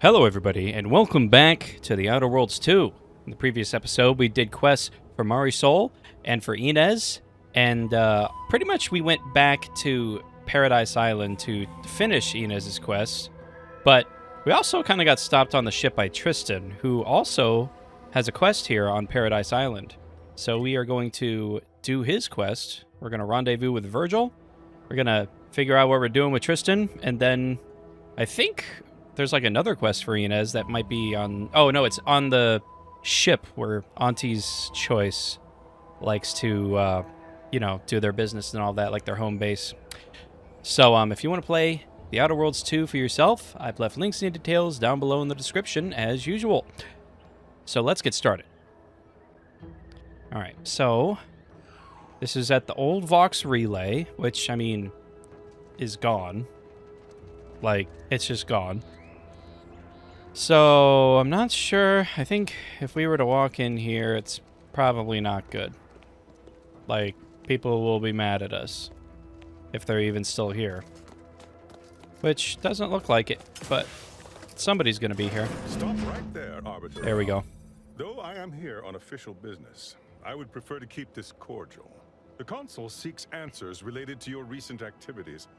Hello everybody, and welcome back to The Outer Worlds 2. In the previous episode, we did quests for Marisol and for Inez, and pretty much we went back to Paradise Island to finish Inez's quest, but we also kind of got stopped on the ship by Tristan, who also has a quest here on Paradise Island. So we are going to do his quest. We're going to rendezvous with Virgil. We're going to figure out what we're doing with Tristan, and then I think there's like another quest for Inez that might be on... Oh, no, it's on the ship where Auntie's Choice likes to, do their business and all that, like their home base. So if you want to play The Outer Worlds 2 for yourself, I've left links and details down below in the description, as usual. So let's get started. All right, so this is at the old Vox Relay, which, I mean, is gone. Like, it's just gone. So, I'm not sure. I think if we were to walk in here, it's probably not good. Like, people will be mad at us. If they're even still here. Which doesn't look like it, but somebody's gonna be here. Stop right there, Arbiter. There we go. Though I am here on official business, I would prefer to keep this cordial. The Consul seeks answers related to your recent activities.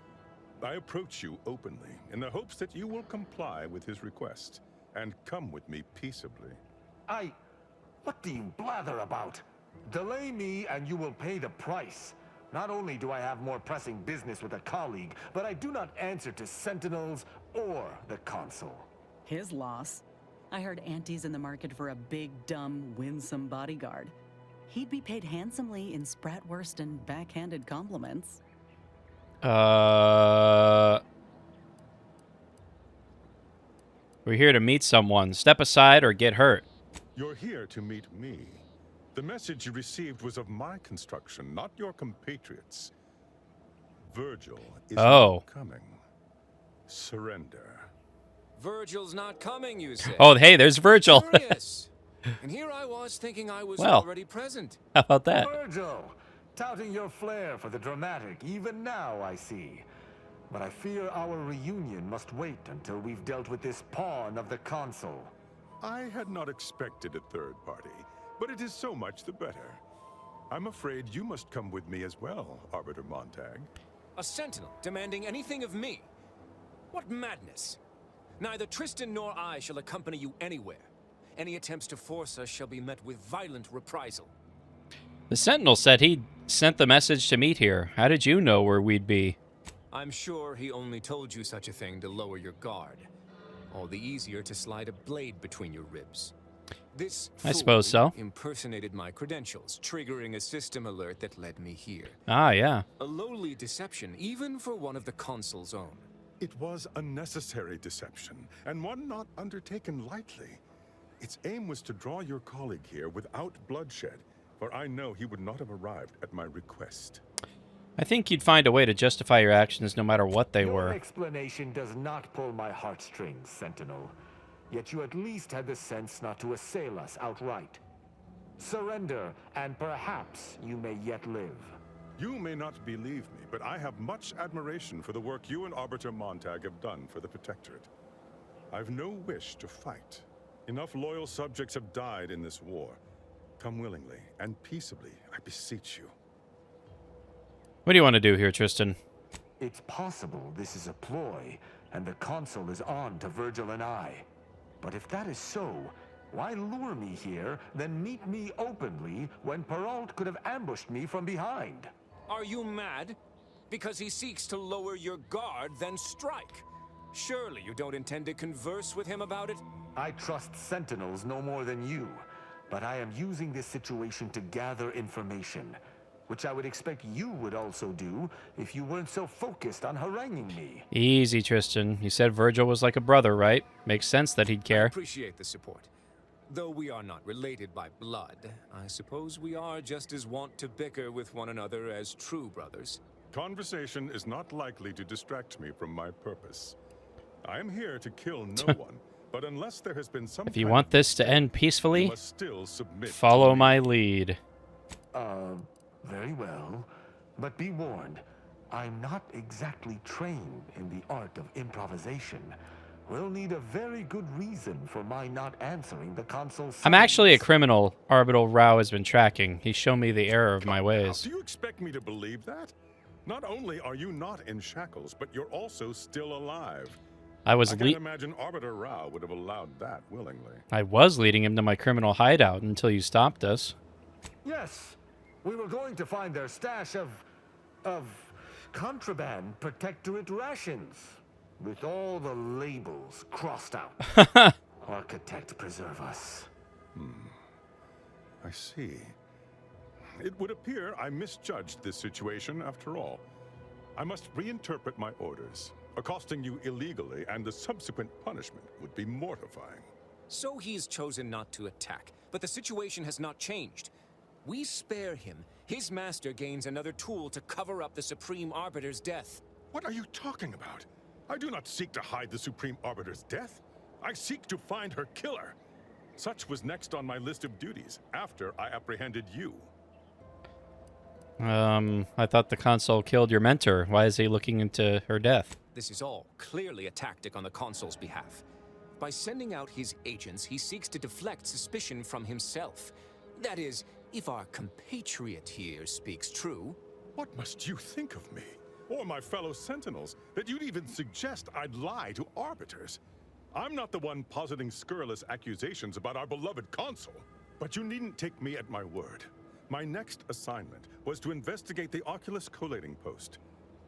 I approach you openly in the hopes that you will comply with his request and come with me peaceably. What do you blather about? Delay me and you will pay the price. Not only do I have more pressing business with a colleague, but I do not answer to Sentinels or the Consul. His loss. I heard Auntie's in the market for a big, dumb, winsome bodyguard. He'd be paid handsomely in Spratwurst and backhanded compliments. We're here to meet someone. Step aside or get hurt. You're here to meet me. The message you received was of my construction, not your compatriots. Virgil is not coming. Surrender. Virgil's not coming, you say? Oh, hey, there's Virgil. Curious. And here I was thinking I was already present. How about that? Virgil, touting your flair for the dramatic, even now I see. But I fear our reunion must wait until we've dealt with this pawn of the Consul. I had not expected a third party, but it is so much the better. I'm afraid you must come with me as well, Arbiter Montag. A sentinel demanding anything of me? What madness! Neither Tristan nor I shall accompany you anywhere. Any attempts to force us shall be met with violent reprisal. The Sentinel said he sent the message to meet here. How did you know where we'd be? I'm sure he only told you such a thing to lower your guard. All the easier to slide a blade between your ribs. This I suppose so. Impersonated my credentials, triggering a system alert that led me here. Ah, yeah. A lowly deception, even for one of the Consul's own. It was a necessary deception, and one not undertaken lightly. Its aim was to draw your colleague here without bloodshed, for I know he would not have arrived at my request. I think you'd find a way to justify your actions no matter what they Your were. explanation does not pull my heartstrings, Sentinel. Yet you at least had the sense not to assail us outright. Surrender, and perhaps you may yet live. You may not believe me, but I have much admiration for the work you and Arbiter Montag have done for the Protectorate. I've no wish to fight. Enough loyal subjects have died in this war. Come willingly and peaceably, I beseech you. What do you want to do here, Tristan? It's possible this is a ploy, and the Consul is on to Virgil and I. But if that is so, why lure me here, then meet me openly when Perrault could have ambushed me from behind? Are you mad? Because he seeks to lower your guard, then strike. Surely you don't intend to converse with him about it? I trust Sentinels no more than you, but I am using this situation to gather information, which I would expect you would also do if you weren't so focused on haranguing me. Easy, Tristan. You said Virgil was like a brother, right? Makes sense that he'd care. I appreciate the support. Though we are not related by blood, I suppose we are just as wont to bicker with one another as true brothers. Conversation is not likely to distract me from my purpose. I am here to kill no one, but unless there has been some... If you want this to end peacefully, you must still submit follow to me. my lead. Very well. But be warned, I'm not exactly trained in the art of improvisation. We'll need a very good reason for my not answering the consul's I'm actually a summons. criminal Orbital Rao has been tracking. He's shown me the error of my Now, ways. do you expect me to believe that? Not only are you not in shackles, but you're also still alive. I was I can't imagine Arbiter Rao would have allowed that willingly. leading him to my criminal hideout until you stopped us. Yes, we were going to find their stash of contraband protectorate rations. With all the labels crossed out. Architect preserve us. I see. It would appear I misjudged this situation after all. I must reinterpret my orders. Accosting you illegally and the subsequent punishment would be mortifying. So he's chosen not to attack, but the situation has not changed. We spare him. His master gains another tool to cover up the Supreme Arbiter's death. What are you talking about? I do not seek to hide the Supreme Arbiter's death. I seek to find her killer. Such was next on my list of duties after I apprehended you. I thought the consul killed your mentor. Why is he looking into her death? This is all clearly a tactic on the consul's behalf. By sending out his agents, he seeks to deflect suspicion from himself. That is, if our compatriot here speaks true. What must you think of me, or my fellow Sentinels, that you'd even suggest I'd lie to arbiters? I'm not the one positing scurrilous accusations about our beloved consul. But you needn't take me at my word. My next assignment was to investigate the Oculus collating post.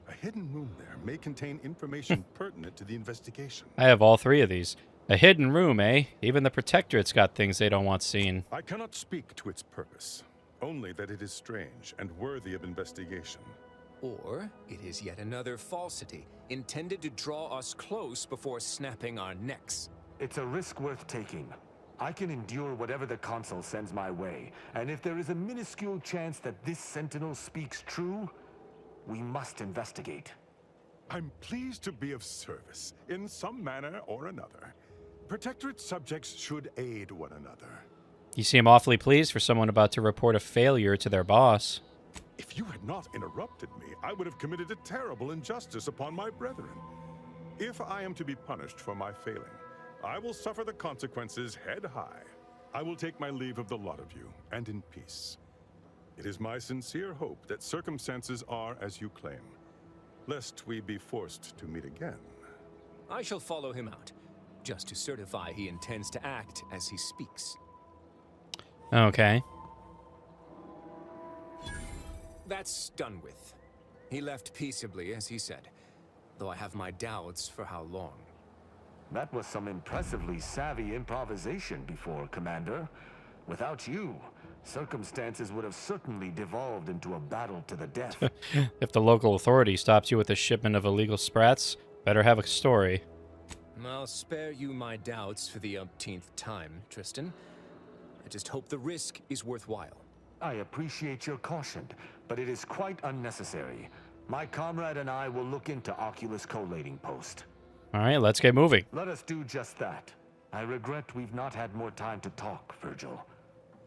A hidden room there may contain information pertinent to the investigation. I have all three of these. A hidden room, eh? Even the Protectorate's got things they don't want seen. I cannot speak to its purpose, only that it is strange and worthy of investigation. Or it is yet another falsity, intended to draw us close before snapping our necks. It's a risk worth taking. I can endure whatever the consul sends my way, and if there is a minuscule chance that this sentinel speaks true, we must investigate. I'm pleased to be of service, in some manner or another. Protectorate subjects should aid one another. You seem awfully pleased for someone about to report a failure to their boss. If you had not interrupted me, I would have committed a terrible injustice upon my brethren. If I am to be punished for my failing, I will suffer the consequences head high. I will take my leave of the lot of you, and in peace. It is my sincere hope that circumstances are as you claim, lest we be forced to meet again. I shall follow him out, just to certify he intends to act as he speaks. Okay. That's done with. He left peaceably, as he said, though I have my doubts for how long. That was some impressively savvy improvisation before, Commander. Without you, circumstances would have certainly devolved into a battle to the death. If the local authority stops you with a shipment of illegal sprats, better have a story. I'll spare you my doubts for the umpteenth time, Tristan. I just hope the risk is worthwhile. I appreciate your caution, but it is quite unnecessary. My comrade and I will look into Oculus collating post. All right, let's get moving. Let us do just that. I regret we've not had more time to talk, Virgil.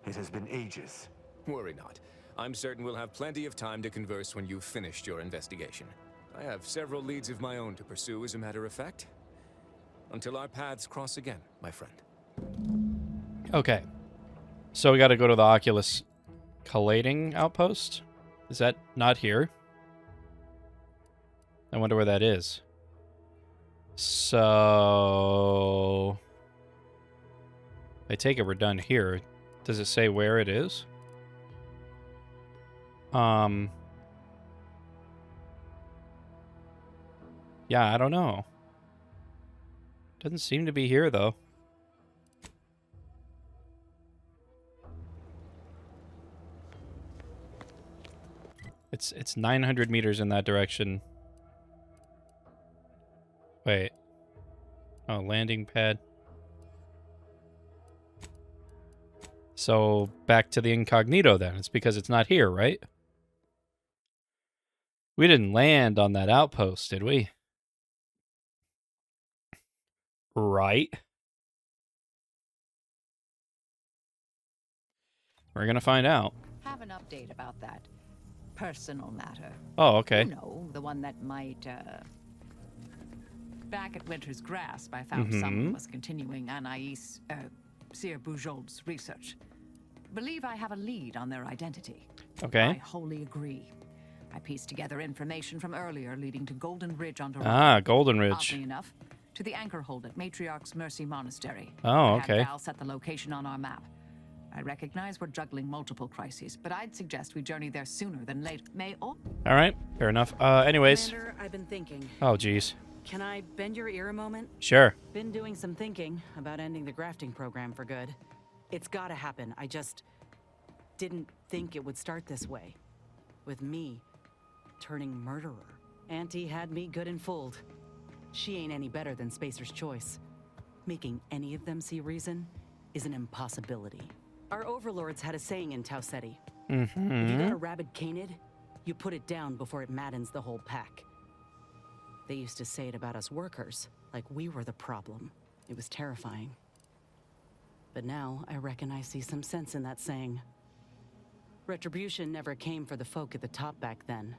It has been ages. Worry not. I'm certain we'll have plenty of time to converse when you've finished your investigation. I have several leads of my own to pursue, as a matter of fact. Until our paths cross again, my friend. Okay. So we got to go to the Oculus collating outpost. Is that not here? I wonder where that is. So I take it we're done here. Does it say where it is? Yeah, I don't know. Doesn't seem to be here though. It's 900 meters in that direction. Wait. Oh, landing pad. So back to the incognito then. It's because it's not here, right? We didn't land on that outpost, did we? Right. We're gonna find out. Have an update about that personal matter. Oh, okay. You know, the one that might, Back at Winter's Grasp, I found someone was continuing Anais, Sir Bujold's research. Believe I have a lead on their identity. I Okay. wholly agree. I pieced together information from earlier leading to Golden Ridge on Dorado. Ah, Golden Ridge. Oddly enough, to the anchor hold at Matriarch's Mercy Monastery. Oh, I okay. had Val set the location on our map. I recognize we're juggling multiple crises, but I'd suggest we journey there sooner than later. All right. Fair enough. Anyways. Commander, I've been thinking. Oh, geez. Can I bend your ear a moment? Sure. Been doing some thinking about ending the grafting program for good. It's gotta happen. I just didn't think it would start this way. With me turning murderer. Auntie had me good and fooled. She ain't any better than Spacer's Choice. Making any of them see reason is an impossibility. Our overlords had a saying in Tau Ceti. If you got a rabid canid, you put it down before it maddens the whole pack. They used to say it about us workers, like we were the problem. It was terrifying. But now, I reckon I see some sense in that saying. Retribution never came for the folk at the top back then.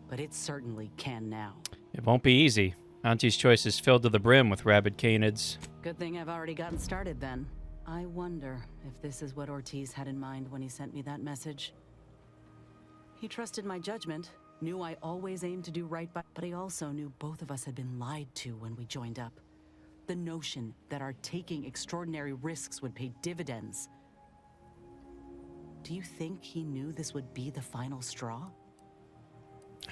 But it certainly can now. It won't be easy. Auntie's Choice is filled to the brim with rabid canids. Good thing I've already gotten started then. I wonder if this is what Ortiz had in mind when he sent me that message. He trusted my judgment, knew I always aimed to do right by, but he also knew both of us had been lied to when we joined up. The notion that our taking extraordinary risks would pay dividends. Do you think he knew this would be the final straw?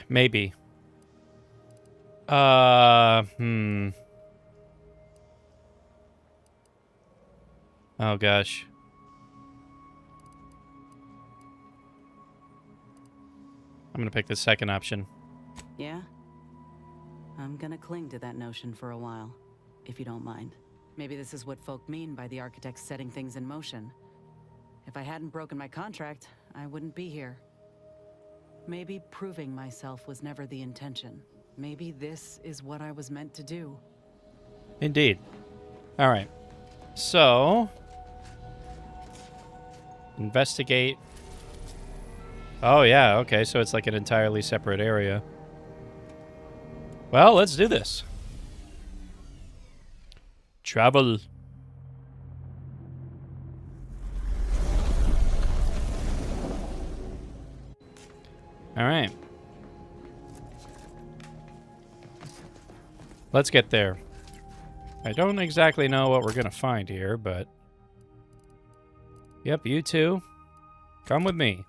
Maybe. Oh, gosh. I'm gonna pick the second option. Yeah? I'm gonna cling to that notion for a while, if you don't mind. Maybe this is what folk mean by the architects setting things in motion. If I hadn't broken my contract, I wouldn't be here. Maybe proving myself was never the intention. Maybe this is what I was meant to do. Indeed. All right. So, investigate. Oh, yeah. Okay, so it's like an entirely separate area. Well, let's do this. Travel. All right. Let's get there. I don't exactly know what we're going to find here, but... Yep, you two. Come with me.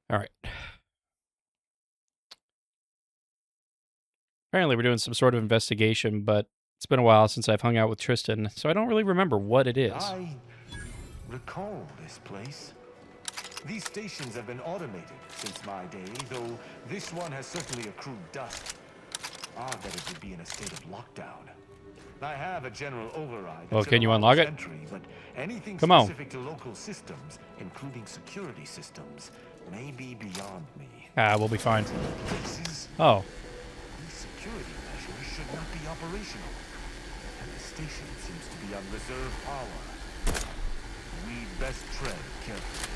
All right. Apparently we're doing some sort of investigation, but it's been a while since I've hung out with Tristan, so I don't really remember what it is. I recall this place. These stations have been automated since my day, though this one has certainly accrued dust. Odd that it would be in a state of lockdown. I have a general override. Well, that can you should allow unlock it? entry, but anything Come on. specific to local systems, including security systems, may be beyond me. Ah, we'll be fine. Places, Oh, these security measures should not be operational. And the station seems to be on reserve power. We best tread carefully.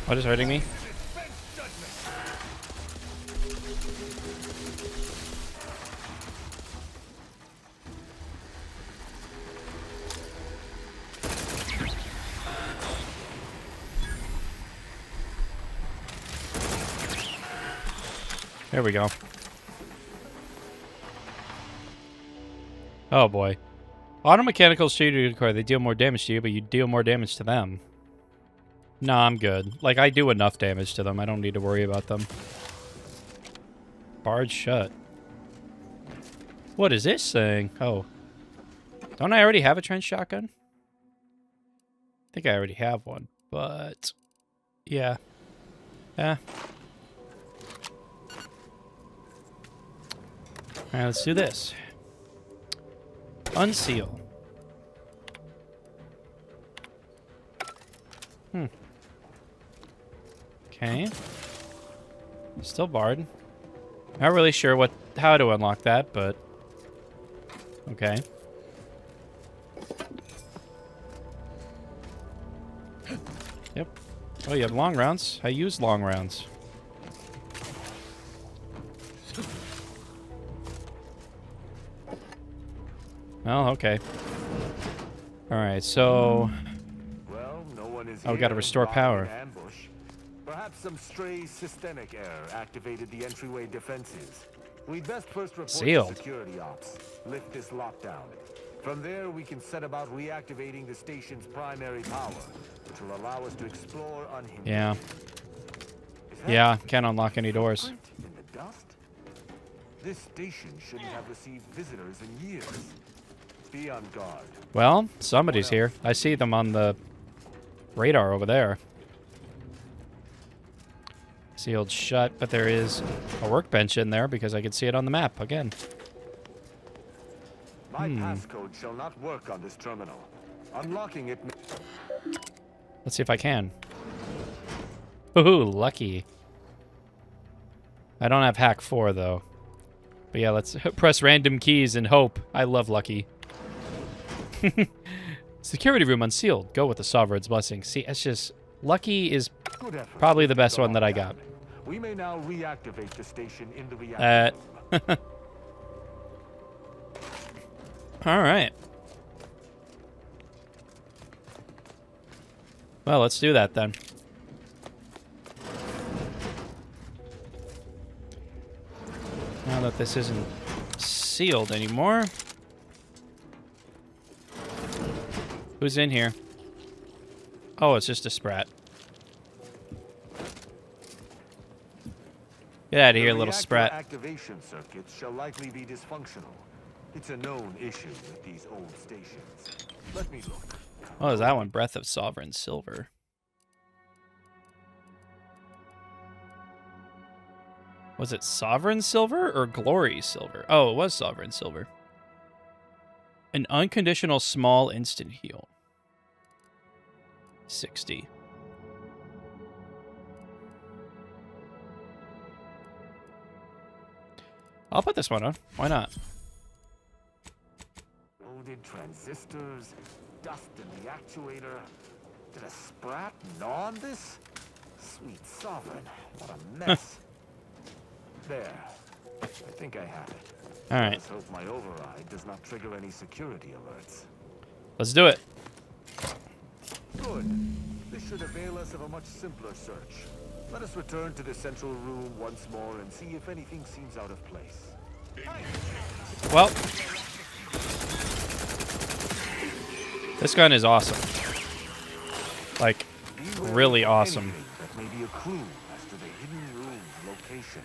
what is hurting me? There we go. Oh boy. Automechanical shooter core, they deal more damage to you, but you deal more damage to them. Nah, I'm good. Like, I do enough damage to them. I don't need to worry about them. Barred shut. What is this thing? Oh. Don't I already have a trench shotgun? I think I already have one, but... Yeah. Yeah. Alright, let's do this. Unseal. Okay. Still barred. Not really sure how to unlock that, but okay. Yep. Oh, you have long rounds? I use long rounds. Oh, okay. Alright, so... Well, no one is Oh, we gotta here, restore lying in power. ambush. Perhaps some stray systemic error activated the entryway defenses. We'd best first report Sealed. to security ops. Lift this lockdown. From there, we can set about reactivating the station's primary power, which will allow us to explore unhindered. Yeah. Is that Yeah, can't unlock any doors. footprint in the dust? This station shouldn't have received visitors in years. Be on guard. Well, somebody's here. I see them on the radar over there. Sealed shut, but there is a workbench in there because I can see it on the map again. My passcode shall not work on this terminal. Unlocking it. Let's see if I can. Ooh, lucky. I don't have hack 4 though. But yeah, let's press random keys and hope. I love lucky. Security room unsealed. Go with the Sovereign's blessing. See, it's just lucky is Good effort. probably the best one that I got. We may now reactivate the station in the reactor room. All right. Well, let's do that then. Now that this isn't sealed anymore. Who's in here? Oh, it's just a sprat. Get out of here, The little reactor sprat. Activation circuits shall likely be dysfunctional. It's a known issue with these old stations. Let me look. Oh, is that one? Breath of Sovereign Silver. Was it Sovereign Silver or Glory Silver? Oh, it was Sovereign Silver. An unconditional small instant heal. 60. I'll put this one on. Why not? Loaded transistors, dust in the actuator. Did a sprat gnaw on this? Sweet sovereign, what a mess. There. I think I have it. All right, Let's hope my override does not trigger any security alerts. let's do it. Good. This should avail us of a much simpler search. Let us return to the central room once more and see if anything seems out of place. Well, this gun is awesome. Like, Beware really of awesome. anything that may be a clue as to the hidden room's location.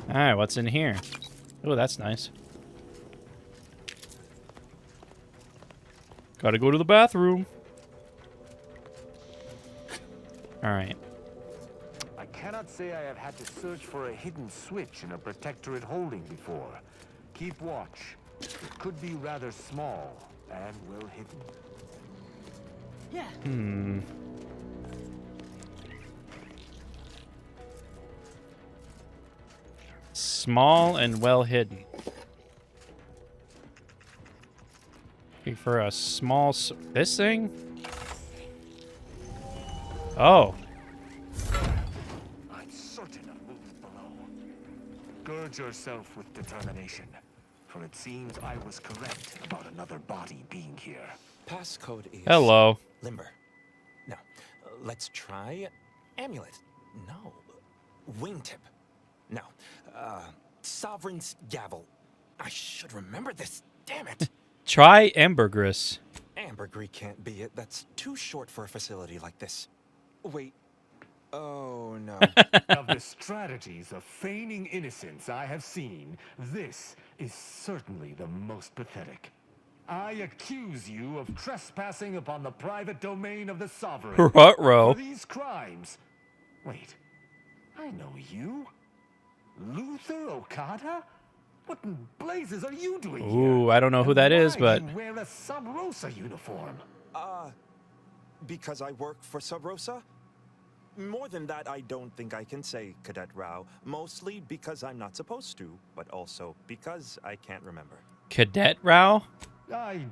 All right, what's in here? Oh, that's nice. Gotta go to the bathroom. All right. I cannot say I have had to search for a hidden switch in a protectorate holding before. Keep watch. It could be rather small and well hidden. Yeah. Small and well hidden. Looking for a small... this thing? Oh. I'm certain of moves below. Gird yourself with determination, for it seems I was correct about another body being here. Passcode is Hello. Limber. Now, let's try Amulet. No. Wingtip. No. Sovereign's Gavel. I should remember this. Damn it. Try ambergris. Ambergris can't be it. That's too short for a facility like this. Wait. Oh, no. Of the strategies of feigning innocence I have seen, this is certainly the most pathetic. I accuse you of trespassing upon the private domain of the sovereign. For Ruh-roh. these crimes. Wait, I know you. Luther Okada? What in blazes are you doing here? Ooh, I don't know who And that is, why but do you wear a Sub Rosa uniform? Because I work for Sub Rosa? More than that, I don't think I can say, Cadet Rao. Mostly because I'm not supposed to, but also because I can't remember. Cadet Rao? I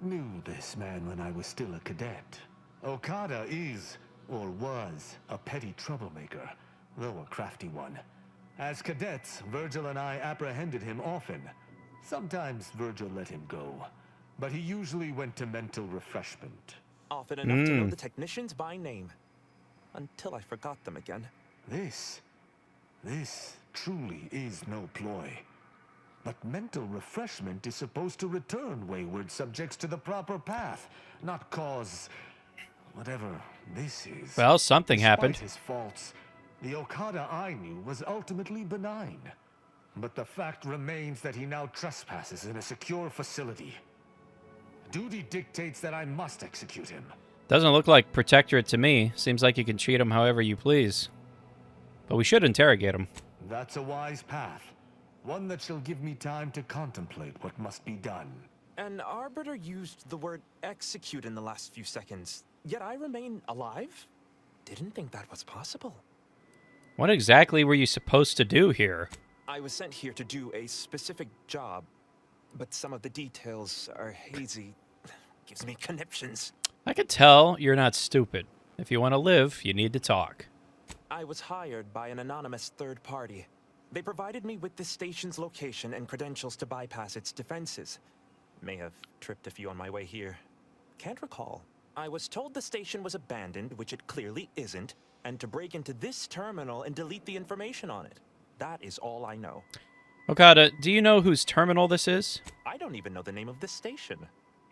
knew this man when I was still a cadet. Okada is, or was, a petty troublemaker, though a crafty one. As cadets, Virgil and I apprehended him often. Sometimes Virgil let him go, but he usually went to mental refreshment. Often enough to know the technicians by name. Until I forgot them again. This truly is no ploy. But mental refreshment is supposed to return wayward subjects to the proper path, not cause whatever this is. Well, something Despite happened. his faults, the Okada I knew was ultimately benign. But the fact remains that he now trespasses in a secure facility. Duty dictates that I must execute him. Doesn't look like Protectorate to me. Seems like you can treat him however you please. But we should interrogate him. That's a wise path. One that shall give me time to contemplate what must be done. An Arbiter used the word execute in the last few seconds, yet I remain alive? Didn't think that was possible. What exactly were you supposed to do here? I was sent here to do a specific job, but some of the details are hazy. Gives me conniptions. I could tell you're not stupid. If you want to live, you need to talk. I was hired by an anonymous third party. They provided me with the station's location and credentials to bypass its defenses. May have tripped a few on my way here. Can't recall. I was told the station was abandoned, which it clearly isn't, and to break into this terminal and delete the information on it. That is all I know. Okada, do you know whose terminal this is? I don't even know the name of this station.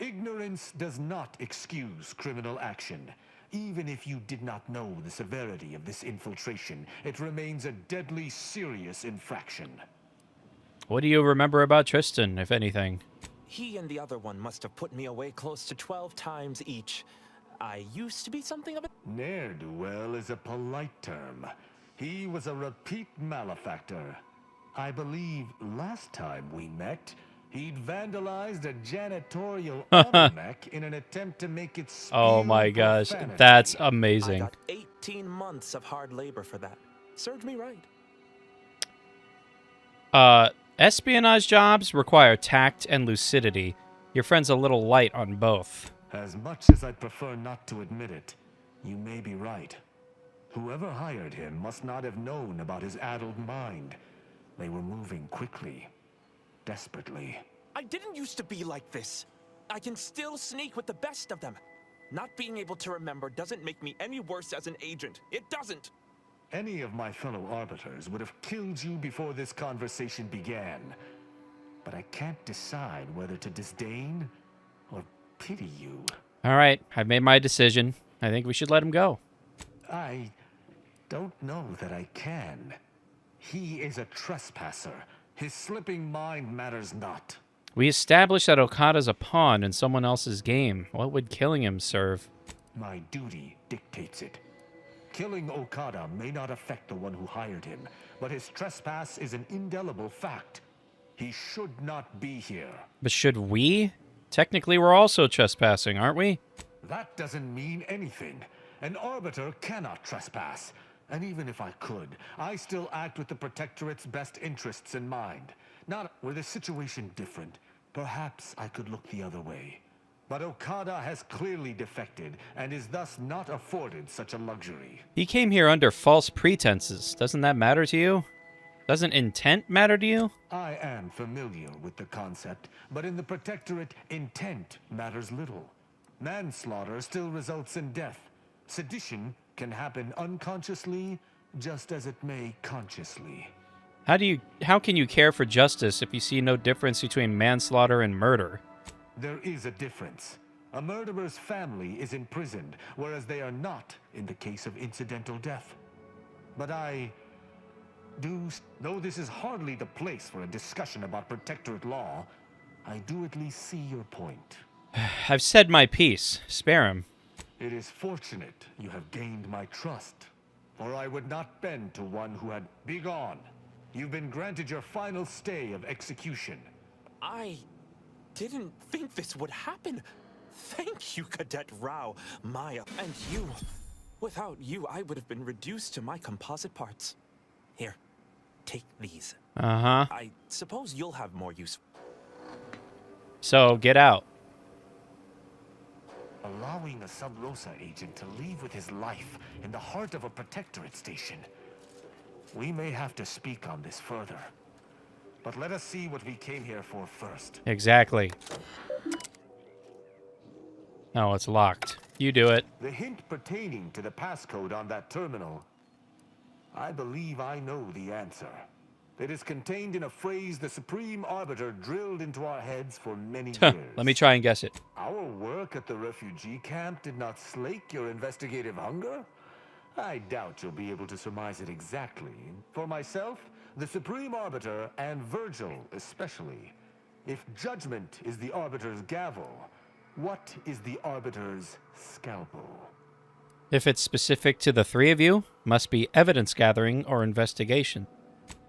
Ignorance does not excuse criminal action. Even if you did not know the severity of this infiltration, it remains a deadly serious infraction. What do you remember about Tristan, if anything? He and the other one must have put me away close to 12 times each. I used to be something of a... Ne'er-do-well is a polite term. He was a repeat malefactor. I believe last time we met, he'd vandalized a janitorial almanac in an attempt to make it spew Oh my gosh, profanity. that's I amazing. got 18 months of hard labor for that. Served me right. Espionage jobs require tact and lucidity. Your friend's a little light on both. As much as I'd prefer not to admit it, you may be right. Whoever hired him must not have known about his addled mind. They were moving quickly, desperately. I didn't used to be like this. I can still sneak with the best of them. Not being able to remember doesn't make me any worse as an agent. It doesn't. Any of my fellow arbiters would have killed you before this conversation began. But I can't decide whether to disdain or pity you. All right, I've made my decision. I think we should let him go. I don't know that I can. He is a trespasser. His slipping mind matters not. We established that Okada's a pawn in someone else's game. What would killing him serve? My duty dictates it. Killing Okada may not affect the one who hired him, but his trespass is an indelible fact. He should not be here. But should we? Technically, we're also trespassing, aren't we? That doesn't mean anything. An arbiter cannot trespass. And even if I could, I still act with the Protectorate's best interests in mind. Not were the situation different, perhaps I could look the other way. But Okada has clearly defected, and is thus not afforded such a luxury. He came here under false pretenses. Doesn't that matter to you? Doesn't intent matter to you? I am familiar with the concept, but in the Protectorate, intent matters little. Manslaughter still results in death. Sedition can happen unconsciously, just as it may consciously. How can you care for justice if you see no difference between manslaughter and murder? There is a difference. A murderer's family is imprisoned, whereas they are not in the case of incidental death. But though this is hardly the place for a discussion about Protectorate law, I do at least see your point. I've said my piece. Spare him. It is fortunate you have gained my trust, or I would not bend to one who had begone. You've been granted your final stay of execution. I didn't think this would happen. Thank you, Cadet Rao, Maya, and you. Without you, I would have been reduced to my composite parts. Here, take these. Uh-huh. I suppose you'll have more use. So, get out. Allowing a Sub Rosa agent to leave with his life in the heart of a protectorate station. We may have to speak on this further. But let us see what we came here for first. Exactly. Oh, it's locked. You do it. The hint pertaining to the passcode on that terminal. I believe I know the answer. It is contained in a phrase the Supreme Arbiter drilled into our heads for many years. Let me try and guess it. Our work at the refugee camp did not slake your investigative hunger? I doubt you'll be able to surmise it exactly. For myself, the Supreme Arbiter, and Virgil especially. If judgment is the Arbiter's gavel, what is the Arbiter's scalpel? If it's specific to the three of you, must be evidence gathering or investigation.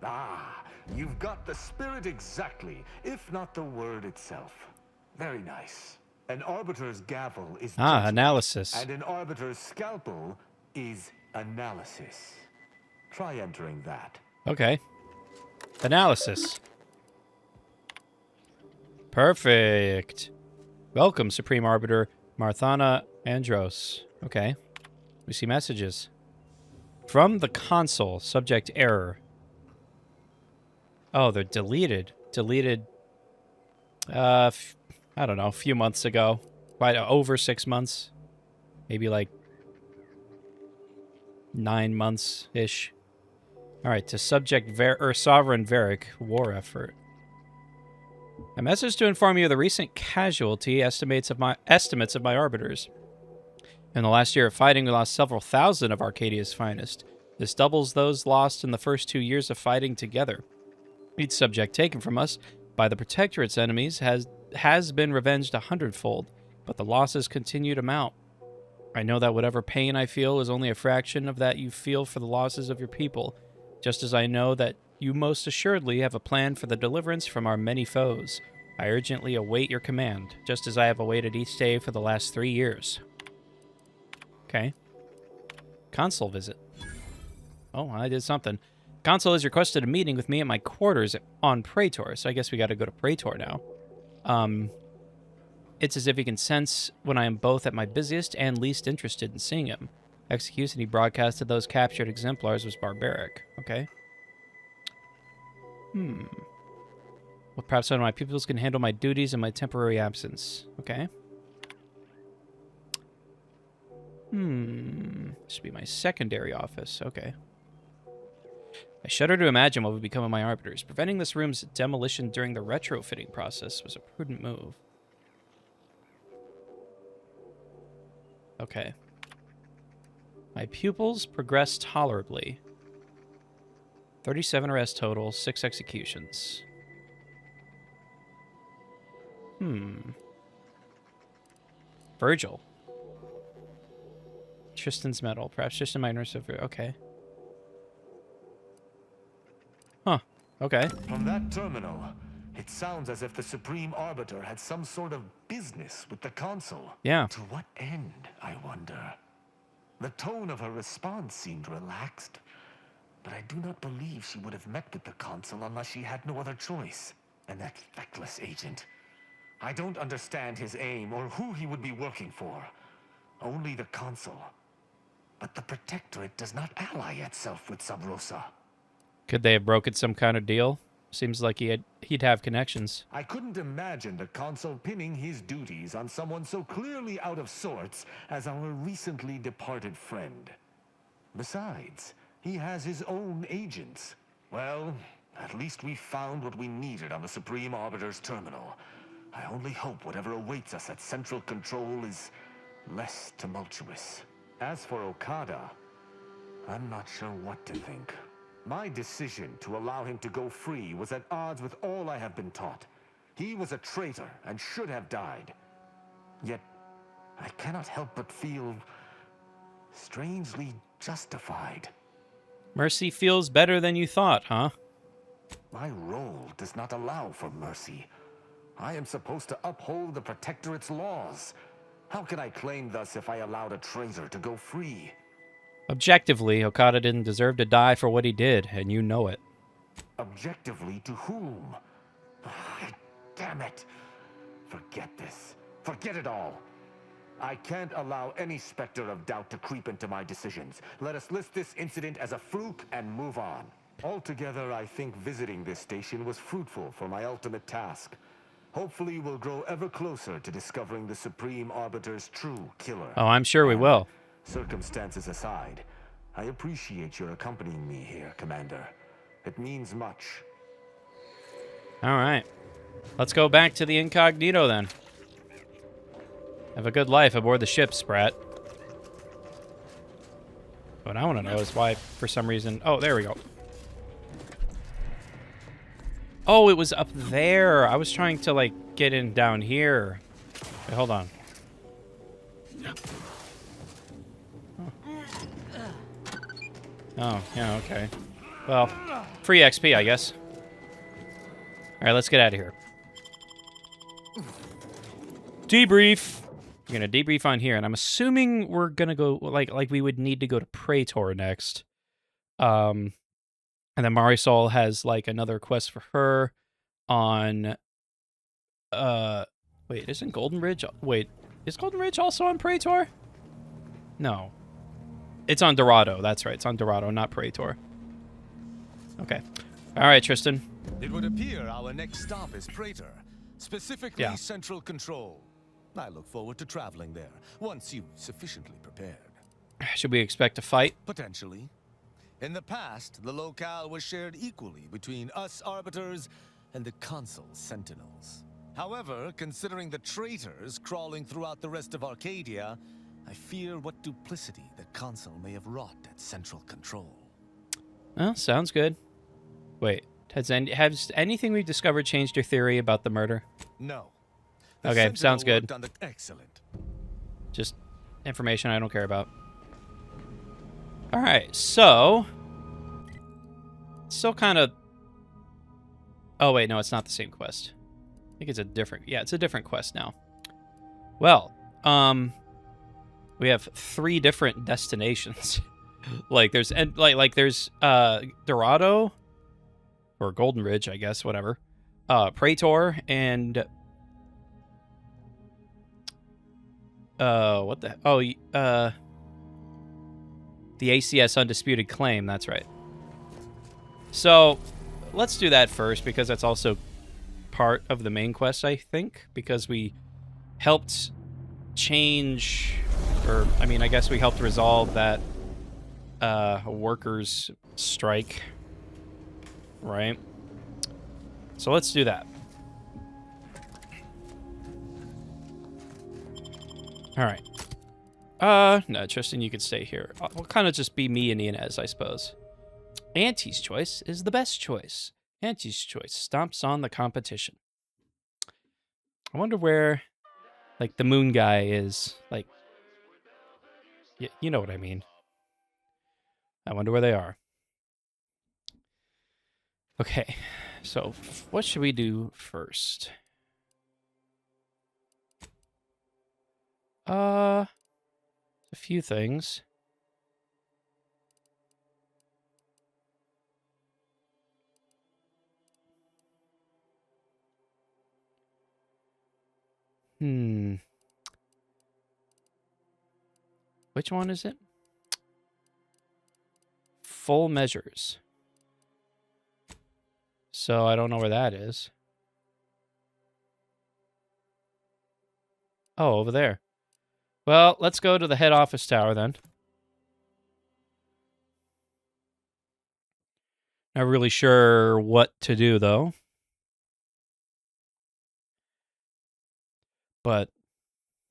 Ah, you've got the spirit exactly, if not the word itself. Very nice. An Arbiter's gavel is judgment, Analysis. and an Arbiter's scalpel is analysis. Try entering that. Okay. Analysis. Perfect. Welcome, Supreme Arbiter Marthana Andros. Okay. We see messages. From the console, subject error. Oh, they're deleted. Deleted, I don't know, a few months ago. Quite over 6 months. Maybe like 9 months-ish. All right, to subject Sovereign Varric, war effort. A message to inform you of the recent casualty estimates of my arbiters. In the last year of fighting, we lost several thousand of Arcadia's finest. This doubles those lost in the first 2 years of fighting together. Each subject taken from us by the Protectorate's enemies has been revenged 100-fold, but the losses continue to mount. I know that whatever pain I feel is only a fraction of that you feel for the losses of your people, just as I know that you most assuredly have a plan for the deliverance from our many foes. I urgently await your command, just as I have awaited each day for the last 3 years. Okay. Consul visit. Oh, I did something. Consul has requested a meeting with me at my quarters on Praetor, so I guess we got to go to Praetor now. It's as if he can sense when I am both at my busiest and least interested in seeing him. Execution he broadcasted those captured exemplars was barbaric. Okay. Well, perhaps one of my pupils can handle my duties in my temporary absence. Okay. This should be my secondary office. Okay. I shudder to imagine what would become of my arbiters. Preventing this room's demolition during the retrofitting process was a prudent move. Okay. My pupils progressed tolerably. 37 arrests total, 6 executions. Virgil. Tristan's medal. Perhaps Tristan might nurse over. Okay. Huh. Okay. From that terminal, it sounds as if the Supreme Arbiter had some sort of business with the Consul. Yeah. To what end, I wonder? The tone of her response seemed relaxed, but I do not believe she would have met with the Consul unless she had no other choice. And that feckless agent. I don't understand his aim or who he would be working for. Only the Consul. But the Protectorate does not ally itself with Sub Rosa. Could they have brokered some kind of deal? Seems like he'd have connections. I couldn't imagine the Consul pinning his duties on someone so clearly out of sorts as our recently departed friend. Besides, he has his own agents. Well, at least we found what we needed on the Supreme Arbiter's terminal. I only hope whatever awaits us at Central Control is less tumultuous. As for Okada, I'm not sure what to think. My decision to allow him to go free was at odds with all I have been taught. He was a traitor and should have died. Yet, I cannot help but feel strangely justified. Mercy feels better than you thought, huh? My role does not allow for mercy. I am supposed to uphold the Protectorate's laws. How can I claim thus if I allowed a traitor to go free? Objectively, Okada didn't deserve to die for what he did, and you know it. Objectively to whom? Damn it! Forget this. Forget it all. I can't allow any specter of doubt to creep into my decisions. Let us list this incident as a fluke and move on. Altogether, I think visiting this station was fruitful for my ultimate task. Hopefully, we'll grow ever closer to discovering the Supreme Arbiter's true killer. Oh, I'm sure we will. Circumstances aside, I appreciate your accompanying me here, Commander. It means much. All right. Let's go back to the incognito then. Have a good life aboard the ship, Sprat. What I want to know is why, for some reason... Oh, there we go. Oh, it was up there. I was trying to, like, get in down here. Wait, hold on. Oh, yeah, okay. Well, free XP, I guess. All right, let's get out of here. Debrief. We're gonna debrief on here, and I'm assuming we're gonna go like we would need to go to Praetor next. And then Marisol has like another quest for her on. Wait, isn't Golden Ridge? Wait, is Golden Ridge also on Praetor? No, it's on Dorado. That's right, it's on Dorado, not Praetor. Okay, all right, Tristan. It would appear our next stop is Praetor, specifically Central Control. I look forward to traveling there, once you sufficiently prepared. Should we expect a fight? Potentially. In the past, the locale was shared equally between us Arbiters and the Consul Sentinels. However, considering the traitors crawling throughout the rest of Arcadia, I fear what duplicity the Consul may have wrought at Central Control. Well, sounds good. Wait, has anything we've discovered changed your theory about the murder? No. Okay, sounds good. Excellent. Just information I don't care about. All right, so still kind of. Oh wait, no, it's not the same quest. I think it's a different. Yeah, it's a different quest now. Well, we have 3 different destinations. Like there's there's Dorado or Golden Ridge, I guess, whatever. Praetor and. What the... Oh, the ACS Undisputed Claim, that's right. So, let's do that first, because that's also part of the main quest, I think, because we helped change, or, I mean, I guess we helped resolve that, workers' strike, right? So let's do that. All right. No, Tristan, you can stay here. We'll kind of just be me and Inez, I suppose. Auntie's choice is the best choice. Auntie's choice stomps on the competition. I wonder where, like, the moon guy is. Like, you know what I mean. I wonder where they are. Okay, so what should we do first? A few things. Which one is it? Full measures. So I don't know where that is. Oh, over there. Well, let's go to the head office tower then. Not really sure what to do, though. But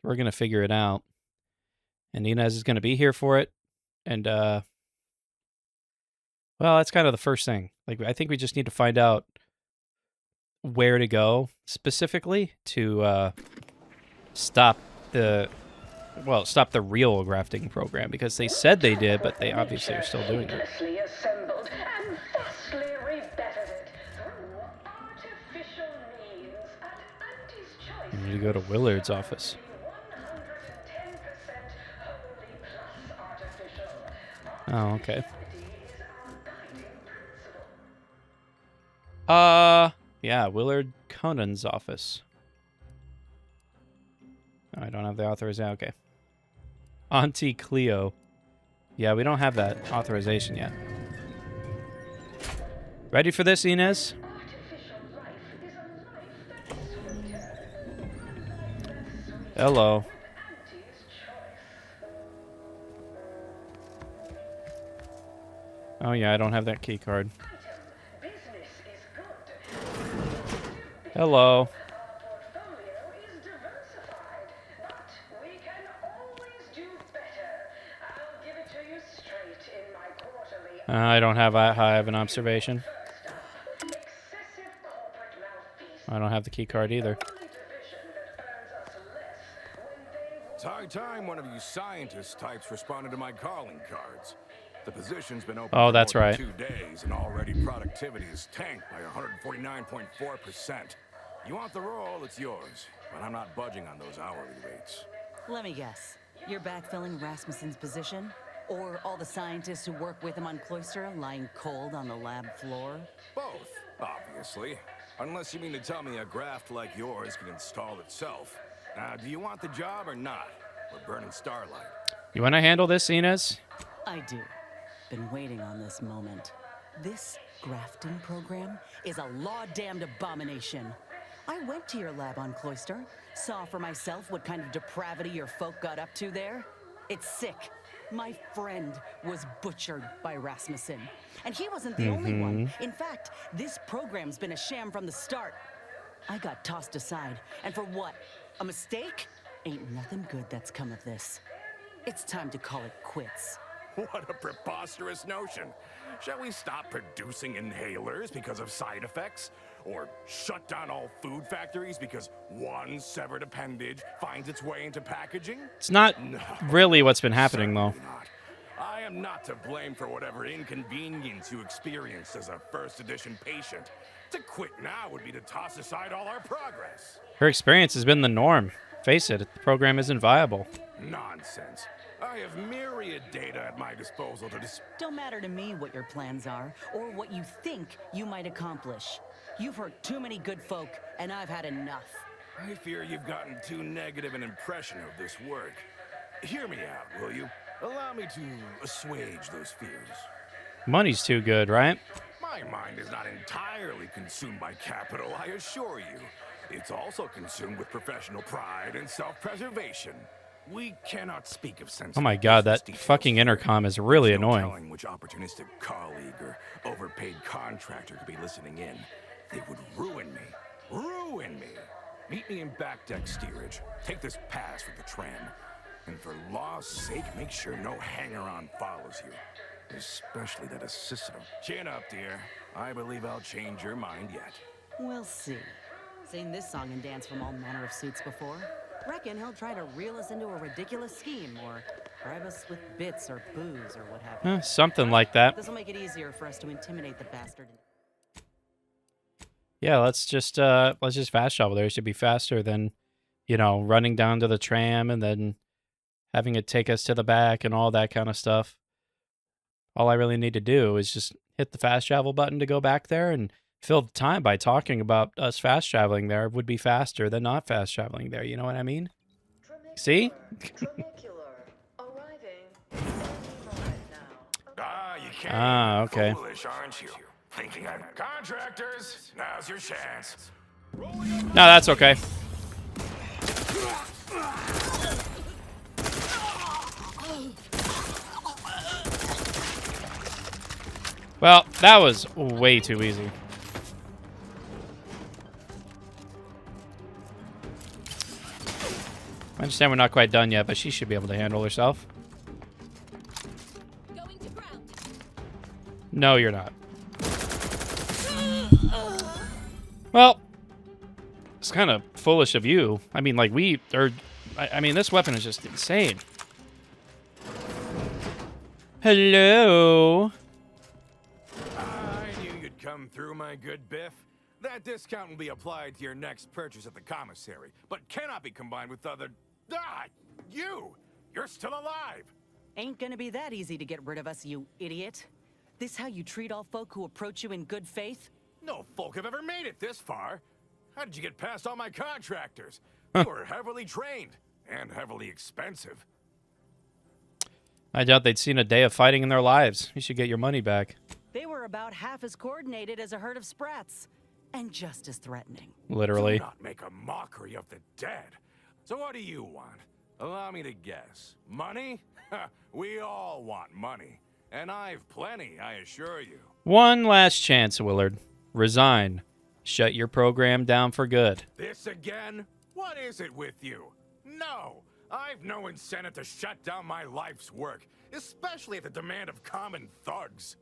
we're going to figure it out. And Inez is going to be here for it. And, well, that's kind of the first thing. Like, I think we just need to find out where to go specifically to stop the real grafting program, because they said they did, but they obviously are still doing it. Assembled and thusly rebetted it. to go to Willard's office. Oh, okay. Yeah, Willard Conan's office. Oh, I don't have the authorization. Okay. Auntie Cleo. Yeah, we don't have that authorization yet. Ready for this, Inez? Hello. Oh yeah, I don't have that key card. Hello. I don't have an observation. I don't have the key card either. It's high time one of you scientist types responded to my calling cards. The position's been open Oh, for that's more right. than 2 days, and already productivity is tanked by 149.4%. You want the role, it's yours, but I'm not budging on those hourly rates. Let me guess. You're backfilling Rasmussen's position? Or all the scientists who work with him on Cloister lying cold on the lab floor? Both, obviously. Unless you mean to tell me a graft like yours can install itself. Now, do you want the job or not? We're burning starlight. You want to handle this, Inez? I do. Been waiting on this moment. This grafting program is a law-damned abomination. I went to your lab on Cloister, saw for myself what kind of depravity your folk got up to there. It's sick. My friend was butchered by Rasmussen. And he wasn't the only one. In fact, this program's been a sham from the start. I got tossed aside. And for what? A mistake? Ain't nothing good that's come of this. It's time to call it quits. What a preposterous notion. Shall we stop producing inhalers because of side effects? Or shut down all food factories because one severed appendage finds its way into packaging? It's not No, really what's been happening, though. certainly not. I am not to blame for whatever inconvenience you experienced as a first edition patient. To quit now would be to toss aside all our progress. Her experience has been the norm. Face it, the program isn't viable. Nonsense. I have myriad data at my disposal to Don't matter to me what your plans are, or what you think you might accomplish. You've hurt too many good folk, and I've had enough. I fear you've gotten too negative an impression of this work. Hear me out, will you? Allow me to assuage those fears. Money's too good, right? My mind is not entirely consumed by capital, I assure you. It's also consumed with professional pride and self-preservation. We cannot speak of sense. Oh my god, that fucking intercom is really There's no annoying. telling which opportunistic colleague or overpaid contractor could be listening in. They would ruin me. Ruin me. Meet me in back deck steerage. Take this pass for the tram. And for law's sake, make sure no hanger-on follows you. Especially that assistant. Chin up, dear. I believe I'll change your mind yet. We'll see. Seen this song and dance from all manner of suits before. Reckon he'll try to reel us into a ridiculous scheme, or bribe us with bits or booze or what have you. Something like that. This'll make it easier for us to intimidate the bastard. Yeah, let's just fast travel there. It should be faster than, running down to the tram and then having it take us to the back and all that kind of stuff. All I really need to do is just hit the fast travel button to go back there, and fill the time by talking about us fast traveling there would be faster than not fast traveling there. You know what I mean? See? You can't. Okay. Foolish, aren't you? Thinking I'm contractors. Now's your chance. No, that's okay. Well, that was way too easy. I understand we're not quite done yet, but she should be able to handle herself. No, you're not. Well, it's kind of foolish of you. I mean, like, I mean, this weapon is just insane. Hello. I knew you'd come through, my good Biff. That discount will be applied to your next purchase at the commissary, but cannot be combined with other... Ah! You're still alive! Ain't gonna be that easy to get rid of us, you idiot. This how you treat all folk who approach you in good faith? No folk have ever made it this far. How did you get past all my contractors? You were heavily trained and heavily expensive. I doubt they'd seen a day of fighting in their lives. You should get your money back. They were about half as coordinated as a herd of sprats. And just as threatening. Literally. Do not make a mockery of the dead. So what do you want? Allow me to guess. Money? We all want money. And I've plenty, I assure you. One last chance, Willard. Resign. Shut your program down for good. This again? What is it with you? No, I've no incentive to shut down my life's work, especially at the demand of common thugs.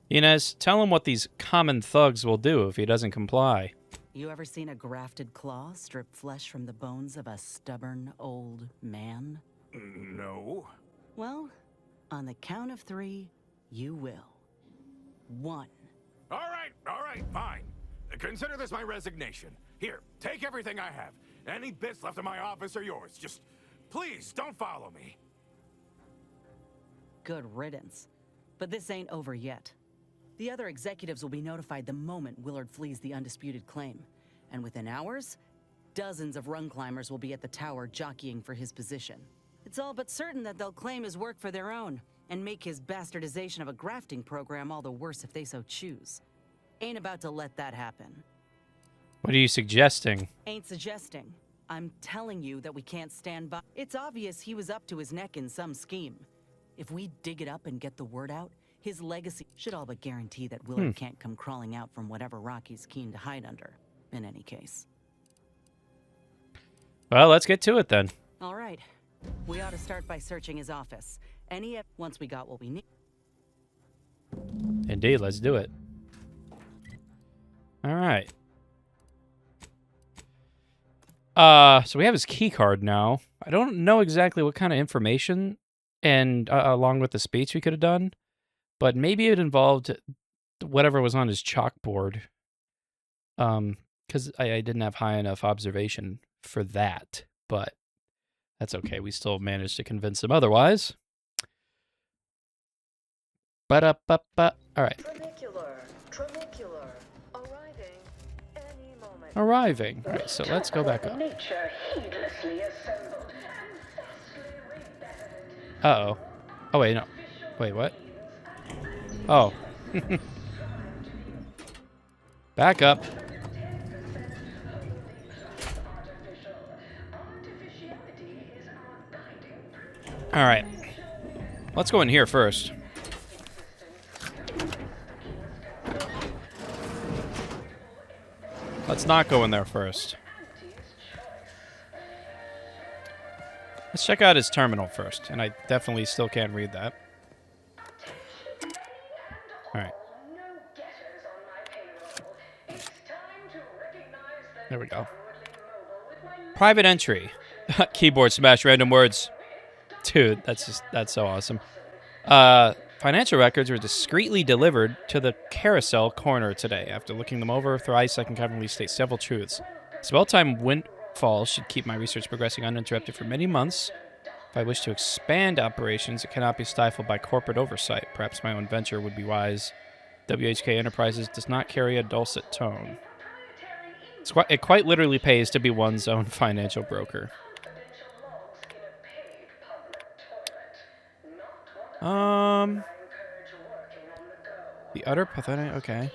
Inez, tell him what these common thugs will do if he doesn't comply. You ever seen a grafted claw strip flesh from the bones of a stubborn old man? No. Well, on the count of 3, you will. 1. All right, fine. Consider this my resignation. Here, take everything I have. Any bits left in my office are yours. Just, please, don't follow me. Good riddance. But this ain't over yet. The other executives will be notified the moment Willard flees the undisputed claim. And within hours, dozens of rung climbers will be at the tower jockeying for his position. It's all but certain that they'll claim his work for their own, and make his bastardization of a grafting program all the worse if they so choose. Ain't about to let that happen. What are you suggesting? Ain't suggesting. I'm telling you that we can't stand by. It's obvious he was up to his neck in some scheme. If we dig it up and get the word out, his legacy should all but guarantee that Willard can't come crawling out from whatever rock he's keen to hide under, in any case. Well, let's get to it then. All right. We ought to start by searching his office. Once we got what we need. Indeed, let's do it. All right. So we have his key card now. I don't know exactly what kind of information and along with the speech we could have done, but maybe it involved whatever was on his chalkboard. Because I didn't have high enough observation for that, but that's okay. We still managed to convince him otherwise. All right. Tramicular, arriving any moment. Arriving. All right, so let's go back up. Nature heedlessly assembled, ancestry rebedded. Uh-oh. Oh, wait, no. Wait, what? Oh. Back up. All right. Let's go in here first. Let's not go in there first. Let's check out his terminal first, and I definitely still can't read that. All right. There we go. Private entry. Keyboard smash random words. Dude, that's so awesome. Financial records were discreetly delivered to the carousel corner today. After looking them over thrice, I can confidently state several truths. Spelltime windfall should keep my research progressing uninterrupted for many months. If I wish to expand operations, it cannot be stifled by corporate oversight. Perhaps my own venture would be wise. WHK Enterprises does not carry a dulcet tone. It quite literally pays to be one's own financial broker. The utter pathetic. Okay.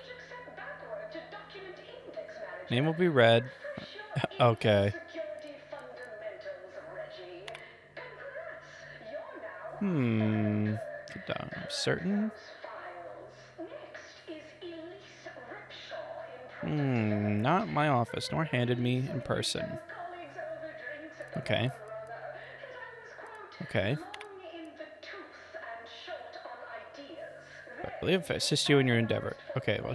Name will be read. Okay. Certain? Not my office, nor handed me in person. Okay. Okay. I believe if I assist you in your endeavor. Okay, well,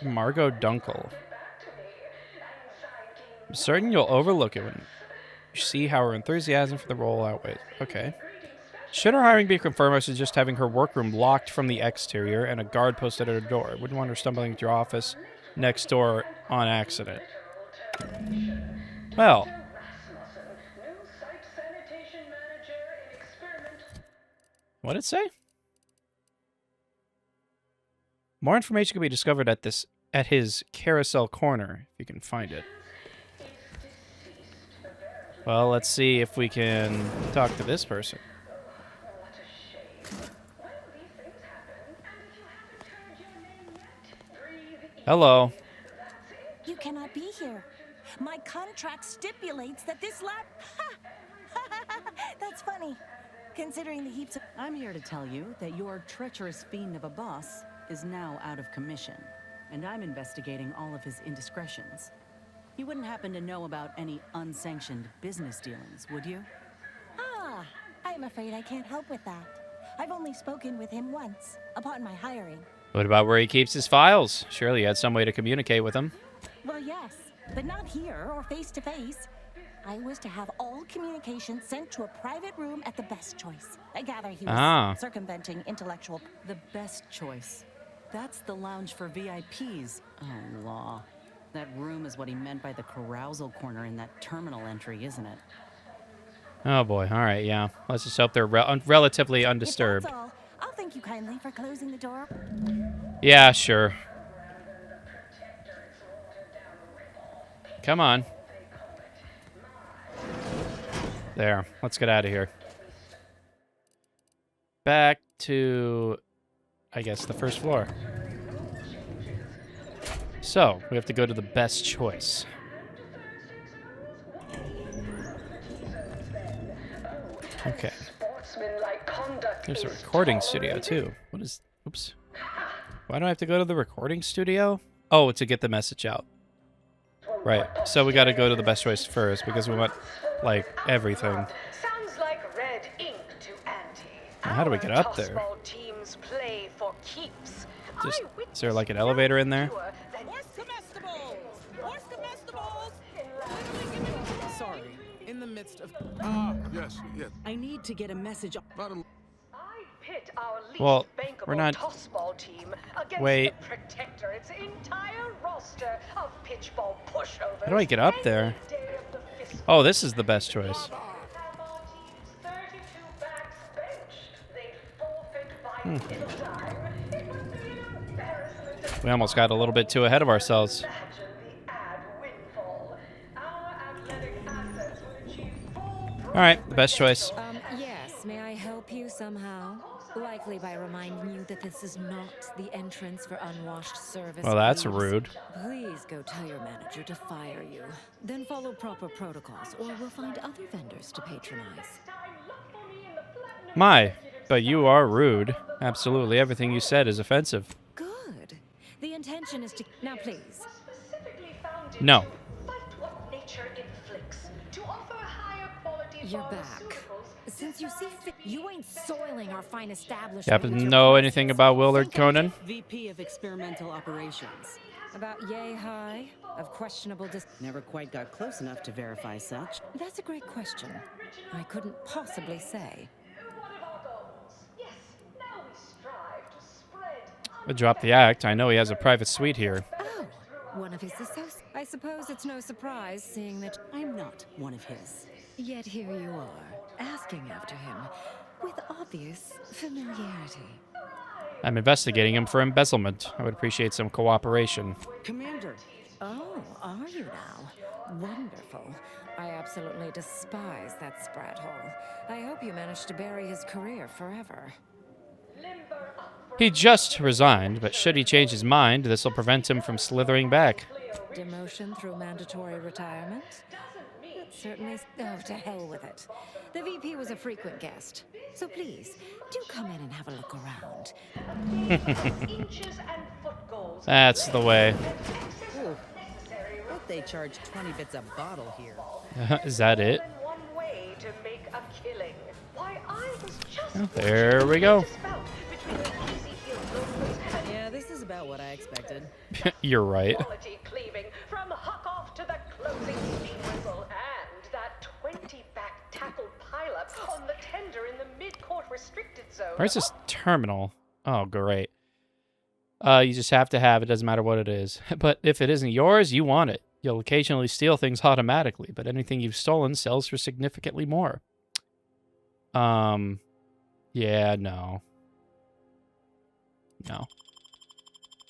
Margot Dunkel. I'm certain you'll overlook it when you see how her enthusiasm for the role outweighs. Okay. Should her hiring be confirmed, I suggest having her workroom locked from the exterior and a guard posted at her door. I wouldn't want her stumbling into your office next door on accident. Well, what did it say? More information can be discovered at his carousel corner, if you can find it. Well, let's see if we can talk to this person. Hello. You cannot be here. My contract stipulates that this lab... That's funny, considering the heaps of... I'm here to tell you that your treacherous fiend of a boss is now out of commission, and I'm investigating all of his indiscretions. You wouldn't happen to know about any unsanctioned business dealings, would you? Ah, I'm afraid I can't help with that. I've only spoken with him once, upon my hiring. What about where he keeps his files? Surely you had some way to communicate with him. Well, yes, but not here or face to face. I was to have all communication sent to a private room at the Best Choice. I gather he was circumventing intellectual... The Best Choice. That's the lounge for VIPs. Oh, law. That room is what he meant by the carousal corner in that terminal entry, isn't it? Oh boy, all right, yeah. Let's just hope they're relatively undisturbed. If that's all, I'll thank you kindly for closing the door. Yeah, sure. Come on. There, let's get out of here. Back to, I guess, the first floor. So, we have to go to the Best Choice. Okay. There's a recording studio, too. What is... Oops. Why do I have to go to the recording studio? Oh, to get the message out. Right. So we got to go to the Best Choice first, because we want, like, everything. Sounds like red ink to Auntie. Now, how do we get up there? Teams play for keeps. Is there, like, an elevator in there? Sorry, in the midst of... Yes. I need to get a message... I pit our least Well, bankable we're not... tossball team against Wait. the Protectorate's entire roster of pitchball pushovers. How do I get up there? Oh, this is the Best Choice. We almost got a little bit too ahead of ourselves. All right, the Best Choice. Yes, may I help you somehow? Likely by reminding you that this is not the entrance for unwashed service. Well, that's please. rude. Please go tell your manager to fire you. Then follow proper protocols, or we'll find other vendors to patronize. My, but you are rude. Absolutely everything you said is offensive. Good. The intention is to... Now, please. No. You're back. Since you see fit, you ain't soiling our fine establishment. You happen to know anything about Willard Conan? VP of Experimental Operations. About yay high, of questionable Never quite got close enough to verify such. That's a great question. I couldn't possibly say. But drop the act. I know he has a private suite here. Oh, one of his associates. I suppose it's no surprise, seeing that I'm not one of his. Yet here you are, asking after him, with obvious familiarity. I'm investigating him for embezzlement. I would appreciate some cooperation. Commander. Oh, are you now? Wonderful. I absolutely despise that sprat hole. I hope you managed to bury his career forever. He just resigned, but should he change his mind, this will prevent him from slithering back. Demotion through mandatory retirement? That certainly... Oh, to hell with it. The VP was a frequent guest. So please, do come in and have a look around. That's the way. Ooh. Bet they charge 20 bits a bottle here. Is that it? Oh, there we go. Yeah, this is about what I expected. You're right. From Huck off to the closing steam whistle and that 20-back tackle pileup on the tender in the mid-court restricted zone. Where's this terminal? Oh, great. You just have to have it. Doesn't matter what it is. But if it isn't yours, you want it. You'll occasionally steal things automatically, but anything you've stolen sells for significantly more. Yeah, no. No.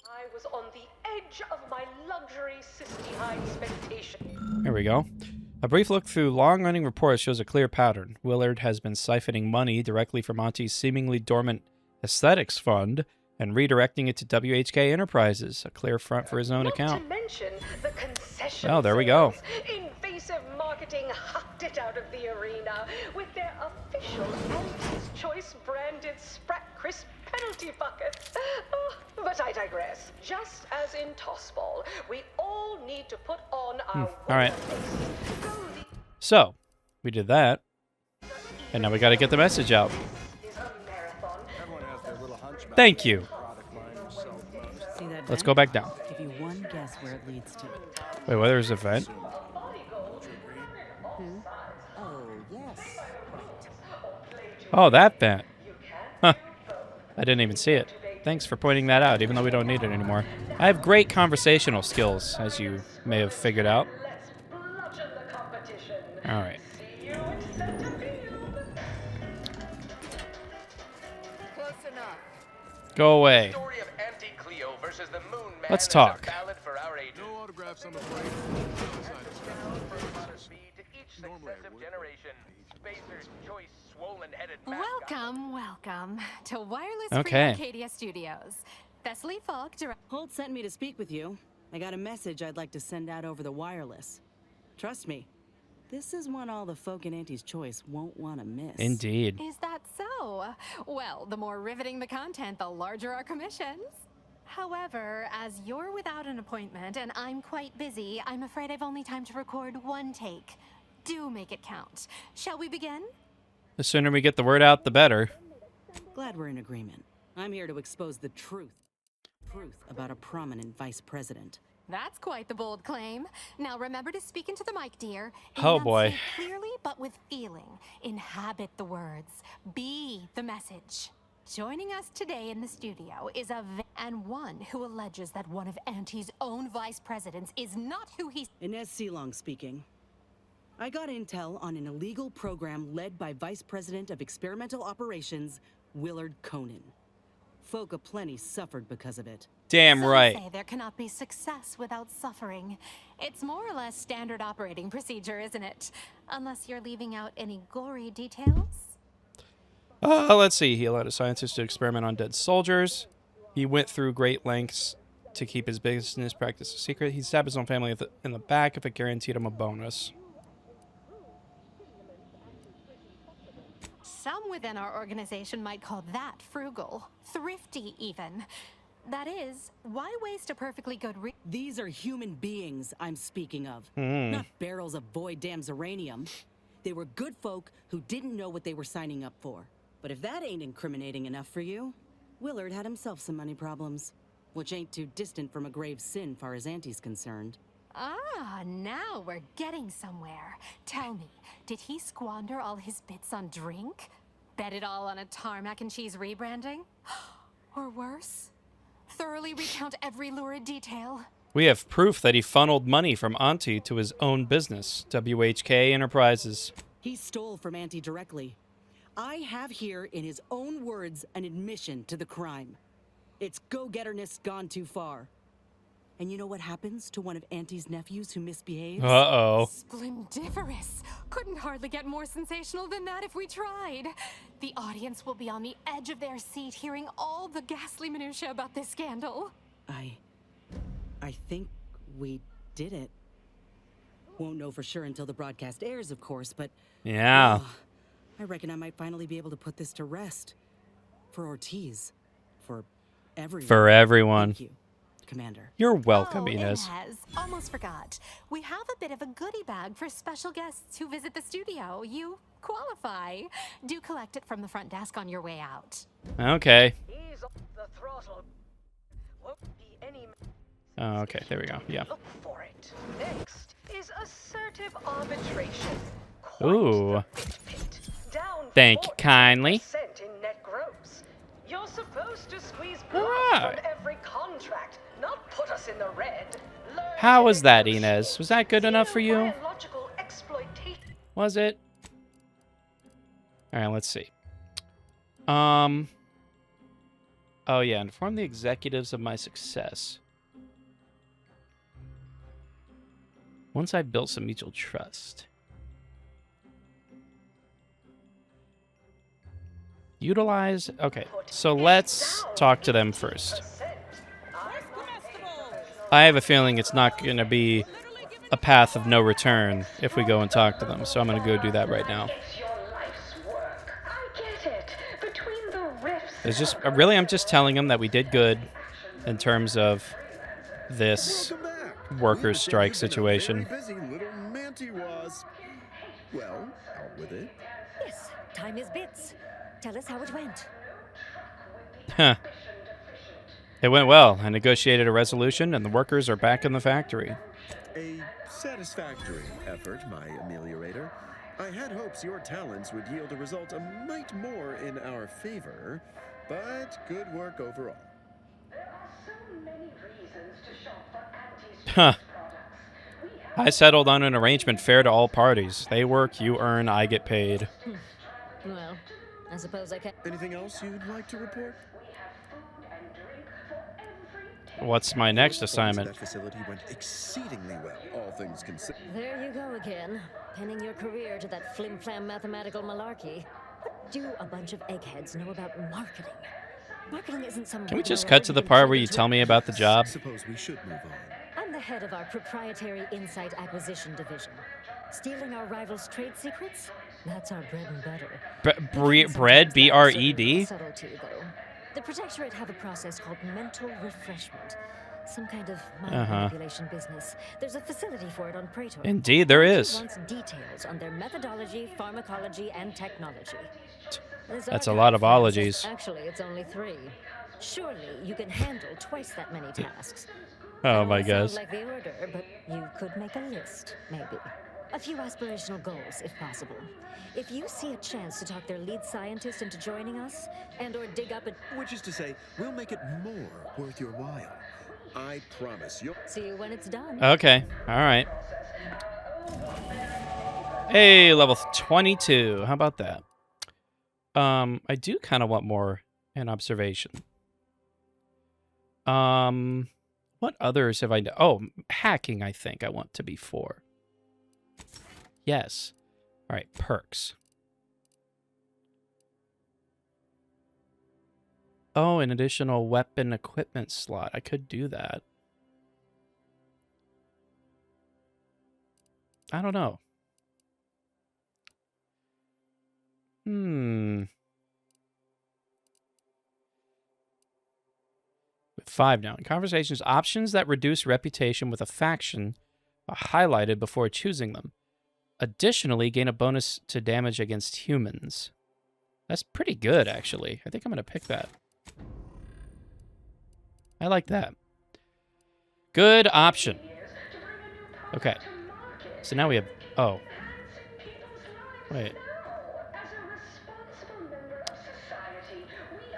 I was on the edge of my luxury Sistine expectation. Here we go. A brief look through long-running reports shows a clear pattern. Willard has been siphoning money directly from Auntie's seemingly dormant aesthetics fund and redirecting it to WHK Enterprises, a clear front for his own account. Not to mention the concession Oh, there we go. sales. Invasive marketing hucked it out of the arena with their official Auntie's Choice branded Sprat Crisp penalty buckets. Oh, but I digress. Just as in Tossball, we all need to put on our All right. So, we did that. And now we got to get the message out. Thank you. See that Let's vent? go back down. Give you one guess where it leads to. Wait, what? There's a vent? Oh, yes. Oh, that vent. Huh. I didn't even see it. Thanks for pointing that out, even though we don't need it anymore. I have great conversational skills, as you may have figured out. All right. Close enough. Go away. Story of Auntie Cleo versus the Moon Man Let's is talk. a ballad for our age. No autographs, I'm afraid. Each successive generation. Spacer's choice swollen-headed Welcome to Wireless Okay. Free Arcadia Studios. Thessaly Falk, Holt sent me to speak with you. I got a message I'd like to send out over the wireless. Trust me, this is one all the folk in Auntie's Choice won't want to miss. Indeed. Is that so? Well, the more riveting the content, the larger our commissions. However, as you're without an appointment and I'm quite busy, I'm afraid I've only time to record one take. Do make it count. Shall we begin? The sooner we get the word out, the better. Glad we're in agreement. I'm here to expose the truth. Truth about a prominent vice president. That's quite the bold claim. Now remember to speak into the mic, dear. Oh, boy. Enunciate clearly, but with feeling. Inhabit the words. Be the message. Joining us today in the studio is and one who alleges that one of Auntie's own vice presidents is not who he's... Inez Sealong speaking. I got intel on an illegal program led by Vice President of Experimental Operations, Willard Conan. Folk aplenty suffered because of it. Damn Some right. say there cannot be success without suffering. It's more or less standard operating procedure, isn't it? Unless you're leaving out any gory details. Let's see. He allowed a scientist to experiment on dead soldiers. He went through great lengths to keep his business practice a secret. He stabbed his own family in the back if it guaranteed him a bonus. Some within our organization might call that frugal, thrifty even. That is, why waste a perfectly good These are human beings I'm speaking of, Hmm. not barrels of void damn uranium. They were good folk who didn't know what they were signing up for. But if that ain't incriminating enough for you, Willard had himself some money problems, which ain't too distant from a grave sin far as Auntie's concerned. Ah, now we're getting somewhere. Tell me, did he squander all his bits on drink? Bet it all on a tarmac and cheese rebranding? Or worse? Thoroughly recount every lurid detail? We have proof that he funneled money from Auntie to his own business, WHK Enterprises. He stole from Auntie directly. I have here, in his own words, an admission to the crime. It's go-getterness gone too far. And you know what happens to one of Auntie's nephews who misbehaves? Uh-oh. Splendiferous! Couldn't hardly get more sensational than that if we tried. The audience will be on the edge of their seat hearing all the ghastly minutiae about this scandal. I think we did it. Won't know for sure until the broadcast airs, of course, but... Yeah. I reckon I might finally be able to put this to rest. For Ortiz. For everyone. For everyone. Thank you, Commander. You're welcome, Oh, Inez. Inez. Almost forgot. We have a bit of a goodie bag for special guests who visit the studio. You qualify. Do collect it from the front desk on your way out. Okay. Ease off the throttle. Won't be any Oh, okay, there we go. Yeah. look for it. Next is assertive arbitration. Ooh. Down Thank you kindly. 40% in net gross. You're supposed to squeeze blood Alright. from every contract, not put us in the red. How was that, Inez? Was that good enough for you? Biological exploitation. Was it? All right, let's see. Oh yeah, inform the executives of my success. Once I've built some mutual trust. Utilize... Okay, so let's talk to them first. I have a feeling it's not going to be a path of no return if we go and talk to them, so I'm going to go do that right now. It's just... Really, I'm just telling them that we did good in terms of this workers' strike situation. Busy little Manty was. Well, out with it. Yes, time is bits. Tell us how it went. Huh. It went well. I negotiated a resolution, and the workers are back in the factory. A satisfactory effort, my ameliorator. I had hopes your talents would yield a result a mite more in our favor, but good work overall. Huh. I settled on an arrangement fair to all parties. They work, you earn, I get paid. Well, I suppose I can. Anything else you'd like to report? What's my next assignment? That facility went exceedingly well, all things considered. There you go again, pinning your career to that flim-flam mathematical malarkey. What do a bunch of eggheads know about marketing? Marketing isn't some... Can we just cut to the part where you tell me about the job? Suppose we should move on. I'm the head of our proprietary insight acquisition division. Stealing our rivals' trade secrets? That's our bread and butter. Bread? B-R-E-D? Subtlety, though. The Protectorate have a process called mental refreshment. Some kind of mind manipulation business. There's a facility for it on Praetor. Indeed, there is. Wants details on their methodology, pharmacology, and technology. That's a lot of ologies. Actually, it's only 3. Surely you can handle twice that many tasks. Oh my gosh. Sounds like the order, but you could make a list, maybe. A few aspirational goals, if possible. If you see a chance to talk their lead scientist into joining us, and/or dig up a... Which is to say, we'll make it more worth your while. I promise you'll... See you when it's done. Okay, all right. Hey, level 22. How about that? I do kind of want more in observation. What others have I done? Oh, hacking, I think I want to be 4. Yes. All right, perks. Oh, an additional weapon equipment slot. I could do that. I don't know. With 5 now. In conversations, options that reduce reputation with a faction are highlighted before choosing them. Additionally, gain a bonus to damage against humans. That's pretty good, actually. I think I'm going to pick that. I like that. Good option. Okay. So now we have... Oh. Wait.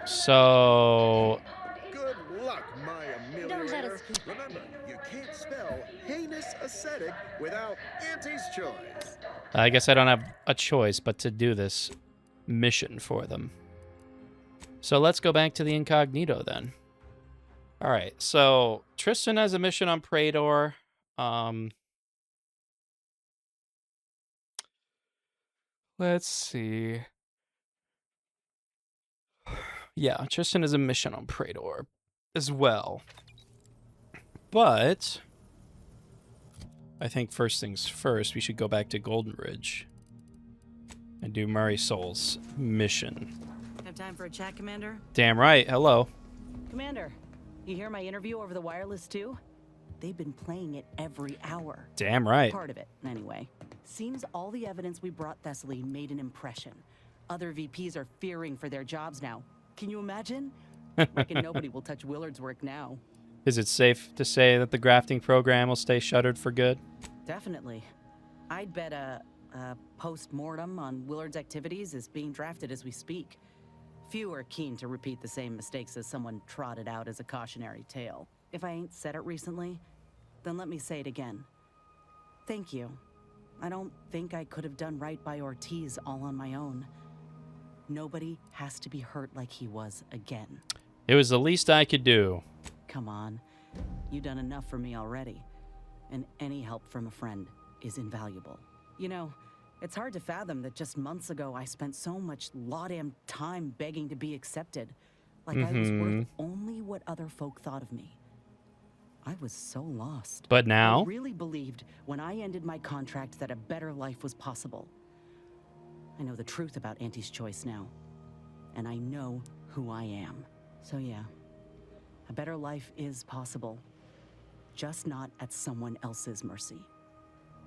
So... Good luck, my ameliorator. Remember, you can't spell heinous ascetic without Auntie's choice. I guess I don't have a choice but to do this mission for them. So let's go back to the incognito then. All right, so Tristan has a mission on Praetor. Let's see. Yeah, Tristan has a mission on Praetor as well. But I think first things first, we should go back to Golden Ridge and do Murray Soul's mission. Have time for a chat, Commander? Damn right. Hello. Commander, you hear my interview over the wireless too? They've been playing it every hour. Damn right. Part of it, anyway. Seems all the evidence we brought Thessaly made an impression. Other VPs are fearing for their jobs now. Can you imagine? Reckon nobody will touch Willard's work now. Is it safe to say that the grafting program will stay shuttered for good? Definitely. I'd bet a post-mortem on Willard's activities is being drafted as we speak. Few are keen to repeat the same mistakes as someone trotted out as a cautionary tale. If I ain't said it recently, then let me say it again. Thank you. I don't think I could have done right by Ortiz all on my own. Nobody has to be hurt like he was again. It was the least I could do. Come on. You've done enough for me already. And any help from a friend is invaluable. You know, it's hard to fathom that just months ago I spent so much law-damn time begging to be accepted. Like I was worth only what other folk thought of me. I was so lost. But now? I really believed when I ended my contract that a better life was possible. I know the truth about Auntie's choice now. And I know who I am. So yeah, a better life is possible. Just not at someone else's mercy.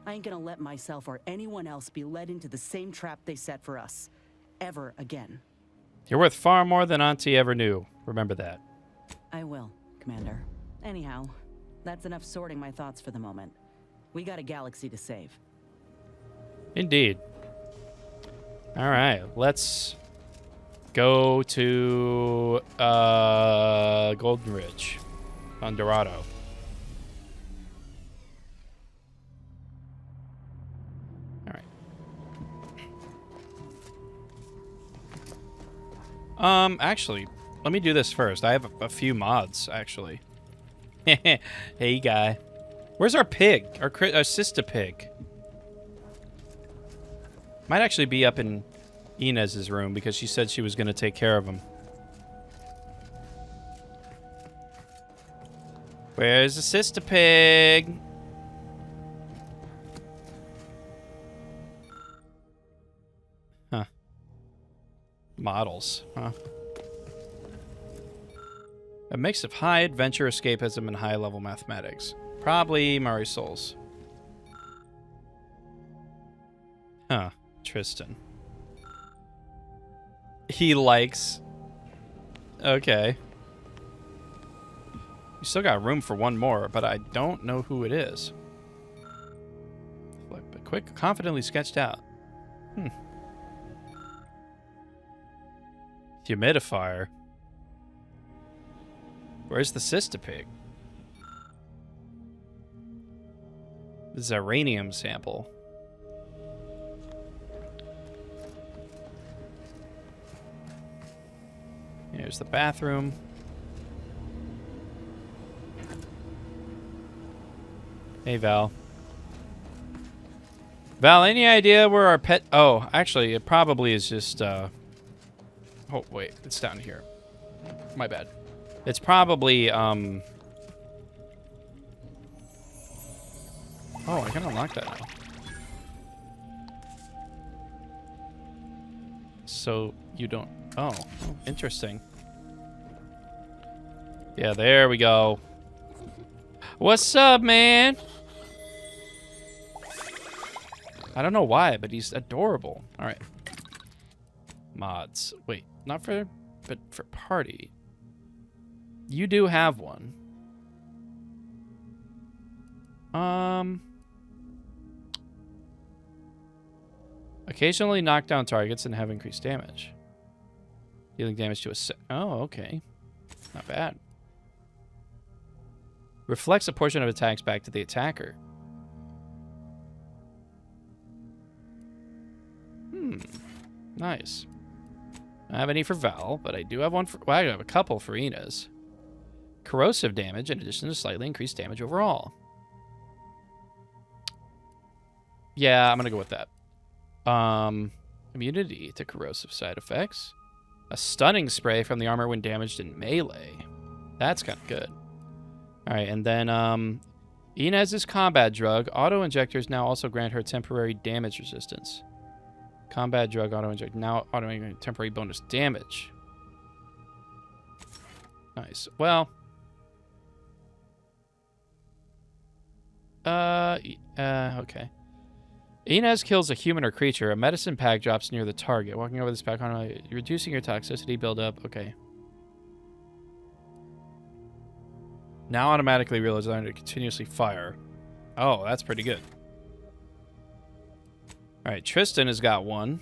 I ain't gonna let myself or anyone else be led into the same trap they set for us. Ever again. You're worth far more than Auntie ever knew. Remember that. I will, Commander. Anyhow, that's enough sorting my thoughts for the moment. We got a galaxy to save. Indeed. All right, let's go to Golden Ridge on Dorado. All right. Actually, let me do this first. I have a few mods, actually. Hey, guy. Where's our pig? Our sister pig. Might actually be up in Inez's room because she said she was going to take care of him. Where's the sister pig? Huh. Models, huh? A mix of high adventure escapism and high-level mathematics. Probably Marisol's. Huh. Tristan. He likes... Okay. You still got room for one more, but I don't know who it is. But quick, confidently sketched out. Humidifier. Where's the sister pig? The Zeranium sample. Here's the bathroom. Hey, Val. Val, any idea where our pet... Oh, actually, it probably is just... Oh, wait. It's down here. My bad. It's probably, Oh, I can unlock that now. So, you don't... Oh, interesting. Yeah, there we go. What's up, man? I don't know why, but he's adorable. All right. Mods. Wait, not for... But for party. You do have one. Occasionally knock down targets and have increased damage. Dealing damage to a oh, okay. Not bad. Reflects a portion of attacks back to the attacker. Nice. I don't have any for Val, but I do have one for... Well, I have a couple for Inez. Corrosive damage in addition to slightly increased damage overall. Yeah, I'm going to go with that. Immunity to corrosive side effects. A stunning spray from the armor when damaged in melee. That's kind of good. All right, and then Inez's combat drug. Auto-injectors now also grant her temporary damage resistance. Combat drug auto-inject. Now auto-inject temporary bonus damage. Nice. Well... okay. Inez kills a human or creature. A medicine pack drops near the target. Walking over this pack, reducing your toxicity buildup. Okay. Now automatically realize I need to continuously fire. Oh, that's pretty good. Alright, Tristan has got one.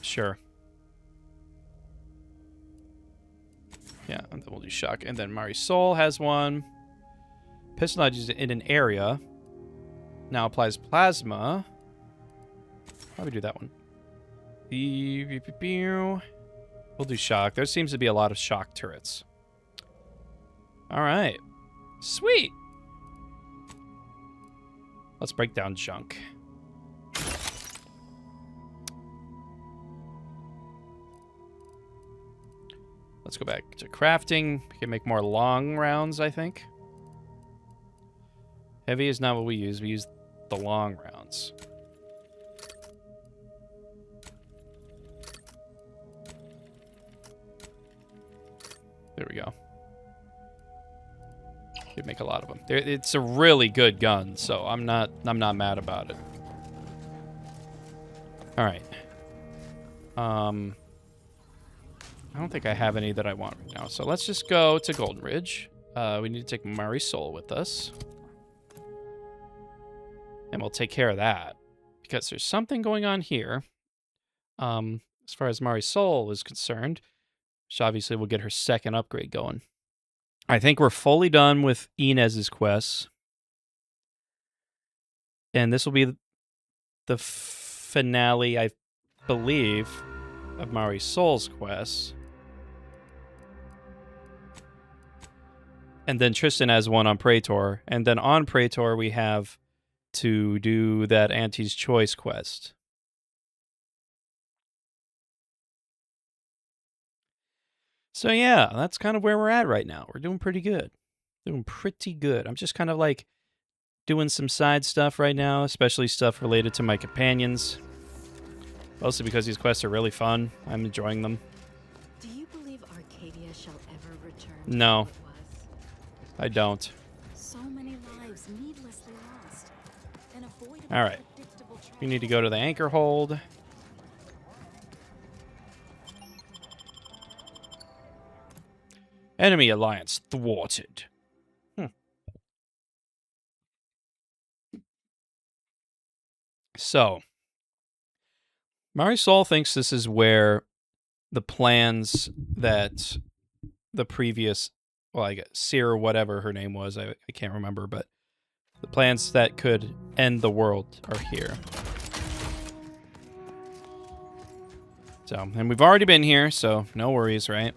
Sure. Yeah, and then we'll do shock. And then Marisol has one. Pistol is in an area. Now applies plasma. Why would we do that one? We'll do shock. There seems to be a lot of shock turrets. All right. Sweet. Let's break down junk. Let's go back to crafting. We can make more long rounds, I think. Heavy is not what we use. We use the long rounds. There we go. Could make a lot of them. It's a really good gun, so I'm not mad about it. All right. I don't think I have any that I want right now, so let's just go to Golden Ridge. We need to take Marisol with us. And we'll take care of that. Because there's something going on here. As far as Marisol is concerned, which obviously will get her second upgrade going. I think we're fully done with Inez's quests. And this will be the finale, I believe, of Marisol's quests. And then Tristan has one on Praetor. And then on Praetor, we have to do that Auntie's Choice quest. So yeah, that's kind of where we're at right now. We're doing pretty good. Doing pretty good. I'm just kind of like doing some side stuff right now, especially stuff related to my companions. Mostly because these quests are really fun. I'm enjoying them. Do you believe Arcadia shall ever return? No. I don't. So many lives needlessly lost. All right. We need to go to the anchor hold. Enemy alliance thwarted. So, Marisol thinks this is where the plans that the previous, well, I guess Seer, whatever her name was, I can't remember, but the plans that could end the world are here. So, and we've already been here, so no worries, right?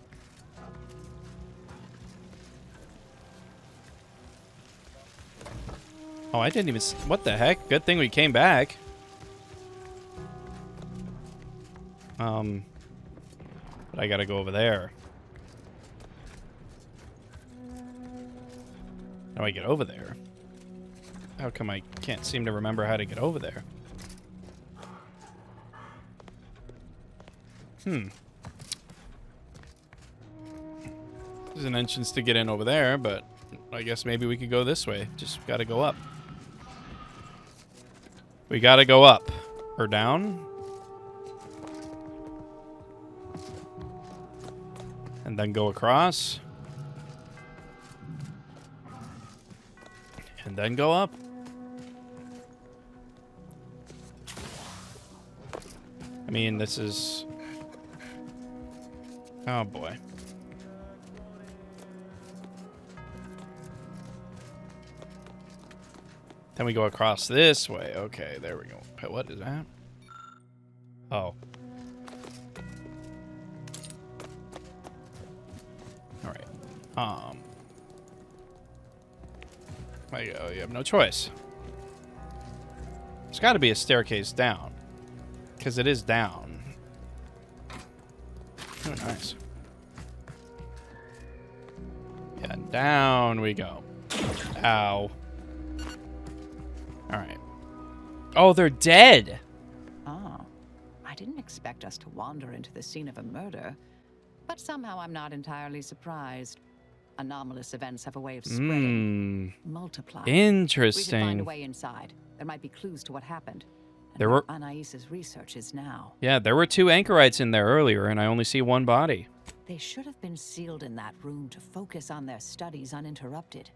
Oh, I didn't even... What the heck? Good thing we came back. But I gotta go over there. How do I get over there? How come I can't seem to remember how to get over there? There's an entrance to get in over there, but I guess maybe we could go this way. Just gotta go up. We gotta go up. Or down. And then go across. And then go up. I mean, this is... Oh, boy. Then we go across this way. Okay, there we go. What is that? Oh. Alright. You have no choice. There's got to be a staircase down. Because it is down. Oh, nice. Yeah, down we go. Ow. Alright. Oh, they're dead! Oh. I didn't expect us to wander into the scene of a murder. But somehow I'm not entirely surprised. Anomalous events have a way of spreading, multiplying. Interesting. We should find a way inside. There might be clues to what happened. And there were Anais's research is now. Yeah, there were 2 anchorites in there earlier, and I only see 1 body. They should have been sealed in that room to focus on their studies uninterrupted.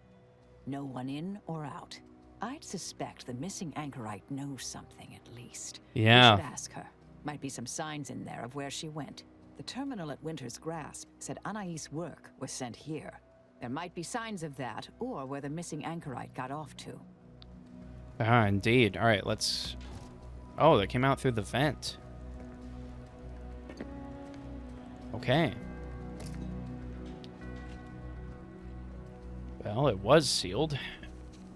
No one in or out. I'd suspect the missing anchorite knows something at least. Yeah. We should ask her. Might be some signs in there of where she went. The terminal at Winter's Grasp said Anais' work was sent here. There might be signs of that, or where the missing anchorite got off to. Ah, indeed. All right, let's... Oh, they came out through the vent. Okay. Well, it was sealed.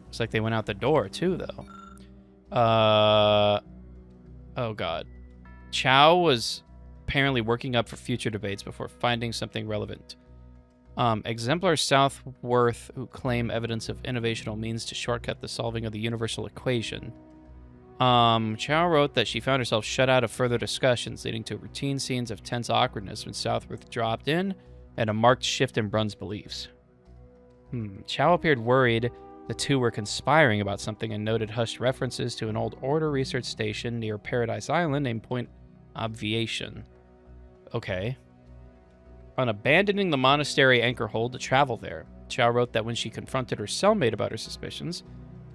Looks like they went out the door, too, though. Oh, God. Chow was apparently working up for future debates before finding something relevant. Exemplar Southworth who claim evidence of innovational means to shortcut the solving of the universal equation. Chow wrote that she found herself shut out of further discussions, leading to routine scenes of tense awkwardness when Southworth dropped in, and a marked shift in Brunn's beliefs. Chow appeared worried the two were conspiring about something and noted hushed references to an old Order research station near Paradise Island named Point Obviation. Okay. On abandoning the monastery anchor hold to travel there, Chow wrote that when she confronted her cellmate about her suspicions,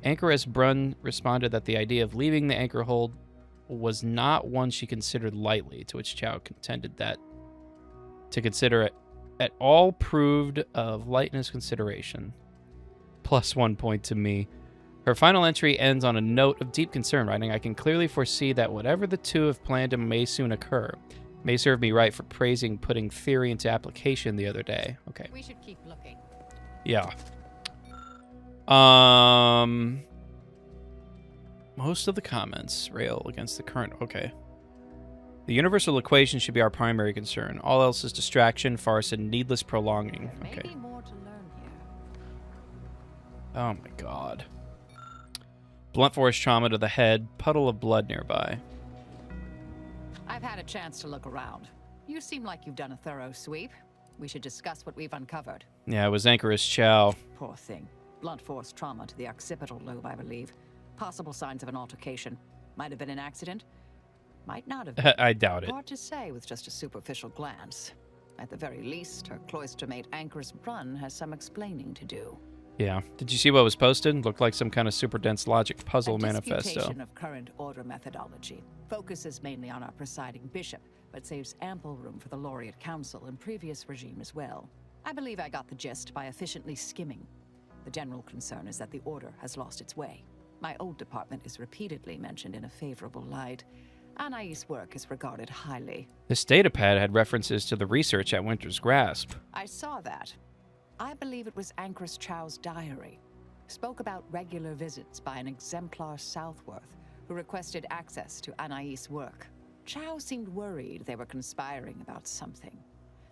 Anchoress Brunn responded that the idea of leaving the anchor hold was not one she considered lightly, to which Chow contended that to consider it at all proved of lightness consideration. +1 point to me. Her final entry ends on a note of deep concern, writing, I can clearly foresee that whatever the two have planned and may soon occur may serve me right for praising putting theory into application the other day. Okay. We should keep looking. Yeah. Most of the comments rail against the current. Okay. The universal equation should be our primary concern. All else is distraction, farce, and needless prolonging. Okay. Maybe more to learn here. Oh my god. Blunt force trauma to the head, puddle of blood nearby. I've had a chance to look around. You seem like you've done a thorough sweep. We should discuss what we've uncovered. Yeah, it was Anchoress Chow. Poor thing. Blunt force trauma to the occipital lobe, I believe. Possible signs of an altercation. Might have been an accident. Might not have been. I doubt it. Hard to say with just a superficial glance. At the very least, her cloister mate Anchoress Brunn has some explaining to do. Yeah. Did you see what was posted? Looked like some kind of super dense logic puzzle manifesto. Disputation of current order methodology. Focuses mainly on our presiding bishop, but saves ample room for the laureate council and previous regime as well. I believe I got the gist by efficiently skimming. The general concern is that the order has lost its way. My old department is repeatedly mentioned in a favorable light. Anais' work is regarded highly. This datapad had references to the research at Winter's Grasp. I saw that. I believe it was Anchoress Chow's diary. Spoke about regular visits by an exemplar Southworth, who requested access to Anais' work. Chow seemed worried they were conspiring about something.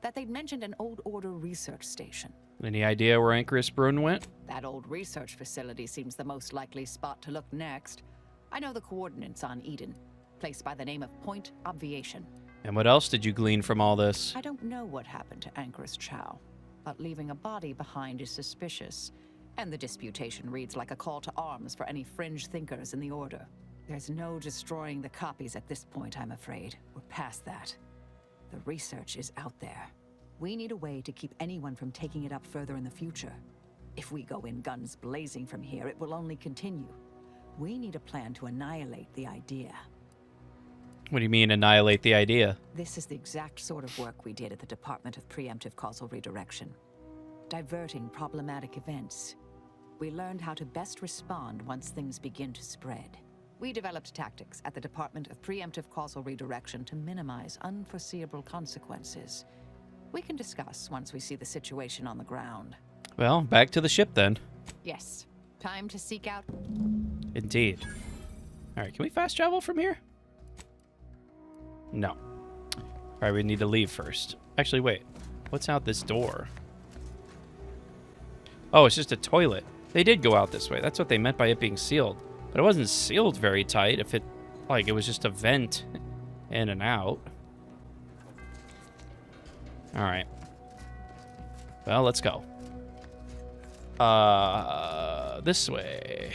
That they'd mentioned an old Order research station. Any idea where Anchoress Brunn went? That old research facility seems the most likely spot to look next. I know the coordinates on Eden. Place by the name of Point Obviation. And what else did you glean from all this? I don't know what happened to Anchoress Chow, but leaving a body behind is suspicious, and the disputation reads like a call to arms for any fringe thinkers in the Order. There's no destroying the copies at this point, I'm afraid. We're past that. The research is out there. We need a way to keep anyone from taking it up further in the future. If we go in guns blazing from here, it will only continue. We need a plan to annihilate the idea. What do you mean, annihilate the idea? This is the exact sort of work we did at the Department of Preemptive Causal Redirection. Diverting problematic events. We learned how to best respond once things begin to spread. We developed tactics at the Department of Preemptive Causal Redirection to minimize unforeseeable consequences. We can discuss once we see the situation on the ground. Well, back to the ship then. Yes. Time to seek out... Indeed. Alright, can we fast travel from here? No. Alright, we need to leave first. Actually, wait. What's out this door? Oh, it's just a toilet. They did go out this way. That's what they meant by it being sealed. But it wasn't sealed very tight if it... Like, it was just a vent in and out. Alright. Well, let's go. This way.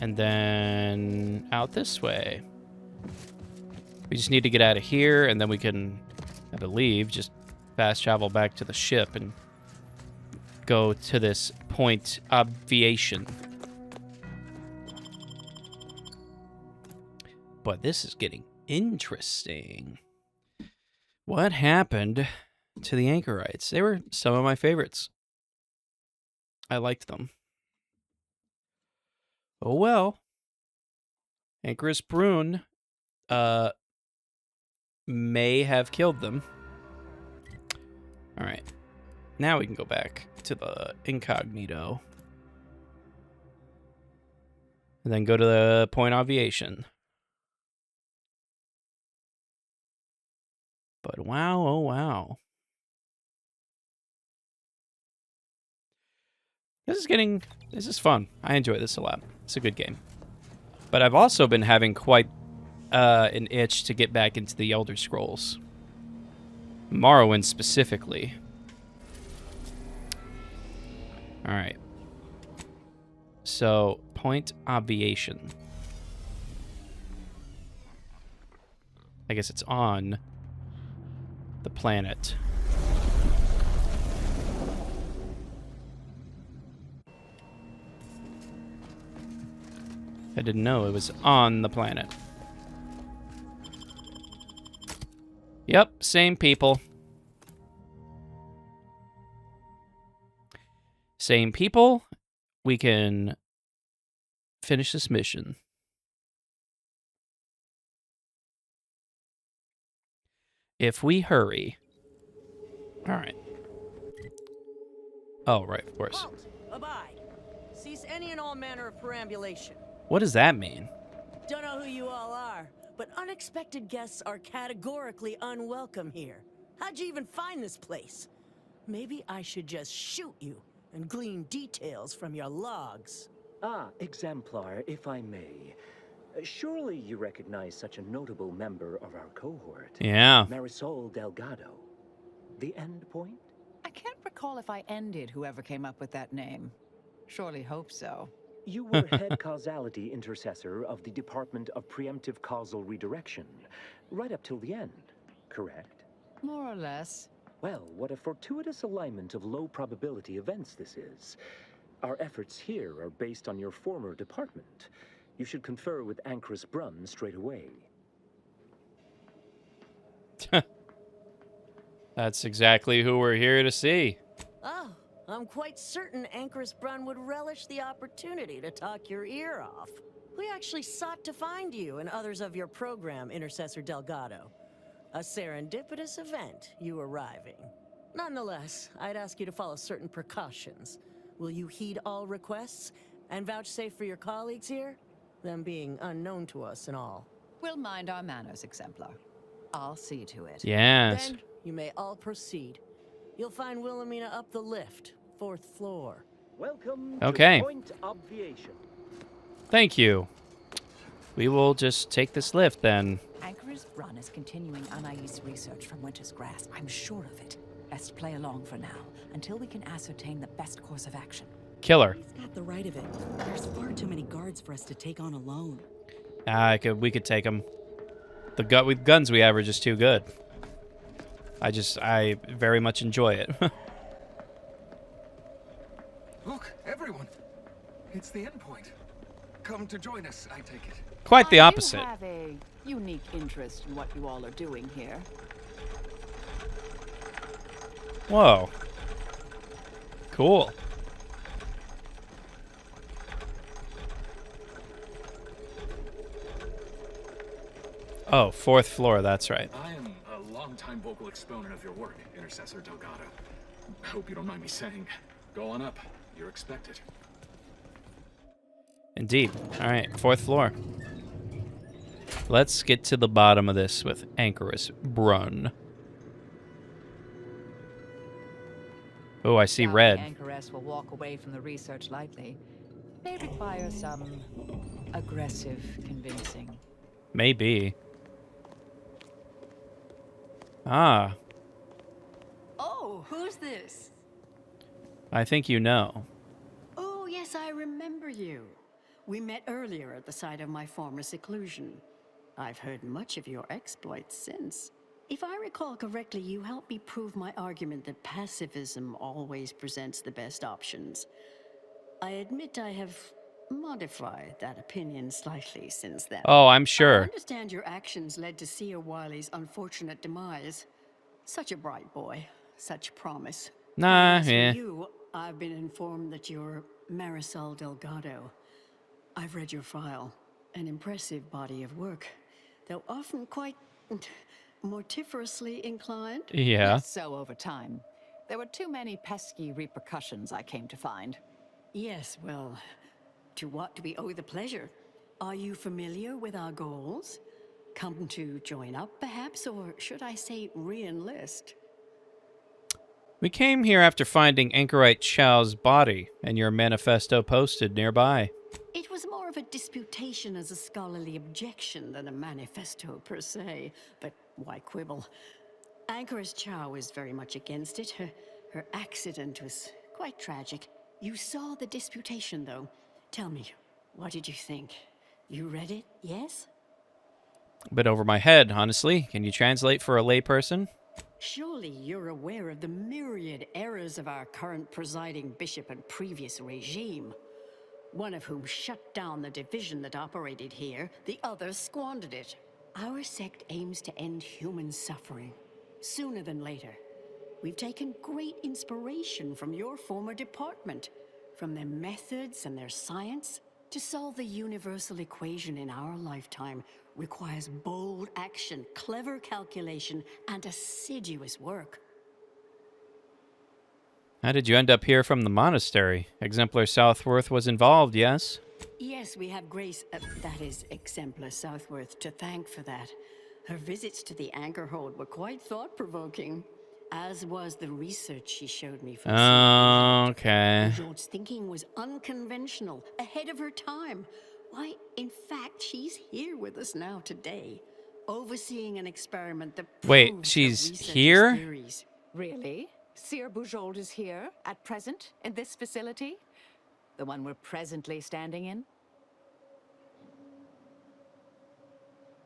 And then out this way. We just need to get out of here, and then we can, I believe, just fast travel back to the ship and go to this Point Obviation. But this is getting interesting. What happened to the Anchorites? They were some of my favorites. I liked them. Oh well. Anchoress Brune may have killed them. Alright. Now we can go back to the incognito. And then go to the Point Obviation. But wow, oh wow. This is fun. I enjoy this a lot. It's a good game. But I've also been having quite an itch to get back into the Elder Scrolls. Morrowind specifically. Alright. So, Point Obviation. I guess it's on the planet. I didn't know it was on the planet. Yep, same people. Same people. We can finish this mission. If we hurry. Alright. Oh, right, of course. Halt! Abide. Cease any and all manner of perambulation. What does that mean? Don't know who you all are, but unexpected guests are categorically unwelcome here. How'd you even find this place? Maybe I should just shoot you and glean details from your logs. Ah, Exemplar, if I may. Surely you recognize such a notable member of our cohort. Yeah. Marisol Delgado. The End Point? I can't recall if I ended whoever came up with that name. Surely hope so. You were head causality intercessor of the Department of Preemptive Causal Redirection, right up till the end, correct? More or less. Well, what a fortuitous alignment of low probability events this is. Our efforts here are based on your former department. You should confer with Anchoress Brune straight away. That's exactly who we're here to see. Oh, I'm quite certain Anchoress Brune would relish the opportunity to talk your ear off. We actually sought to find you and others of your program, Intercessor Delgado. A serendipitous event, you arriving. Nonetheless, I'd ask you to follow certain precautions. Will you heed all requests and vouchsafe for your colleagues here? Them being unknown to us and all. We'll mind our manners, Exemplar. I'll see to it. Yes. Then you may all proceed. You'll find Wilhelmina up the lift, 4th floor. Welcome Okay. to Point Obviation. Thank you. We will just take this lift then. Anchoress Brune is continuing Anais' research from Winter's Grasp. I'm sure of it. Best play along for now, until we can ascertain the best course of action. Killer. He's got the right of it. There's far too many guards for us to take on alone. We could take them. With guns we have are just too good. I very much enjoy it. Look, everyone. It's the End Point. Come to join us, I take it. Quite the opposite. I do have a unique interest in what you all are doing here. Whoa. Cool. Oh, 4th floor, that's right. I am a longtime vocal exponent of your work, Intercessor Delgado. I hope you don't mind me saying. Go on up. You're expected. Indeed. Alright, 4th floor. Let's get to the bottom of this with Anchoress Brune. Oh, I see red. Anchoress will walk away from the research lightly. May require some aggressive convincing. Maybe. Ah, Oh, who's this? I think you know. Oh, yes, I remember you. We met earlier at the site of my former seclusion. I've heard much of your exploits since. If I recall correctly, you helped me prove my argument that pacifism always presents the best options. I admit I have modified that opinion slightly since then. Oh, I'm I sure. understand your actions led to Seer Wiley's unfortunate demise. Such a bright boy, such promise. Nah, And as for yeah. you, I've been informed that you're Marisol Delgado. I've read your file. An impressive body of work, though often quite mortiferously inclined. Yeah. Less so over time. There were too many pesky repercussions, I came to find. Yes, well, to what do we owe the pleasure? Are you familiar with our goals? Come to join up, perhaps, or should I say re-enlist? We came here after finding Anchorite Chow's body and your manifesto posted nearby. It was more of a disputation as a scholarly objection than a manifesto per se, but why quibble? Anchoress Chow is very much against it. Her accident was quite tragic. You saw the disputation, though. Tell me, what did you think? You read it, yes? A bit over my head, honestly. Can you translate for a layperson? Surely you're aware of the myriad errors of our current presiding bishop and previous regime. One of whom shut down the division that operated here, the other squandered it. Our sect aims to end human suffering, sooner than later. We've taken great inspiration from your former department, from their methods and their science. To solve the universal equation in our lifetime requires bold action, clever calculation, and assiduous work. How did you end up here from the monastery? Exemplar Southworth was involved, yes? Yes, we have Grace, that is, Exemplar Southworth, to thank for that. Her visits to the Anchorhold were quite thought-provoking, as was the research she showed me from Okay. George's thinking was unconventional, ahead of her time. Why, in fact, she's here with us now today, overseeing an experiment that Wait, proves she's her research's here? theories. Really? Seer Bujold is here, at present, in this facility? The one we're presently standing in?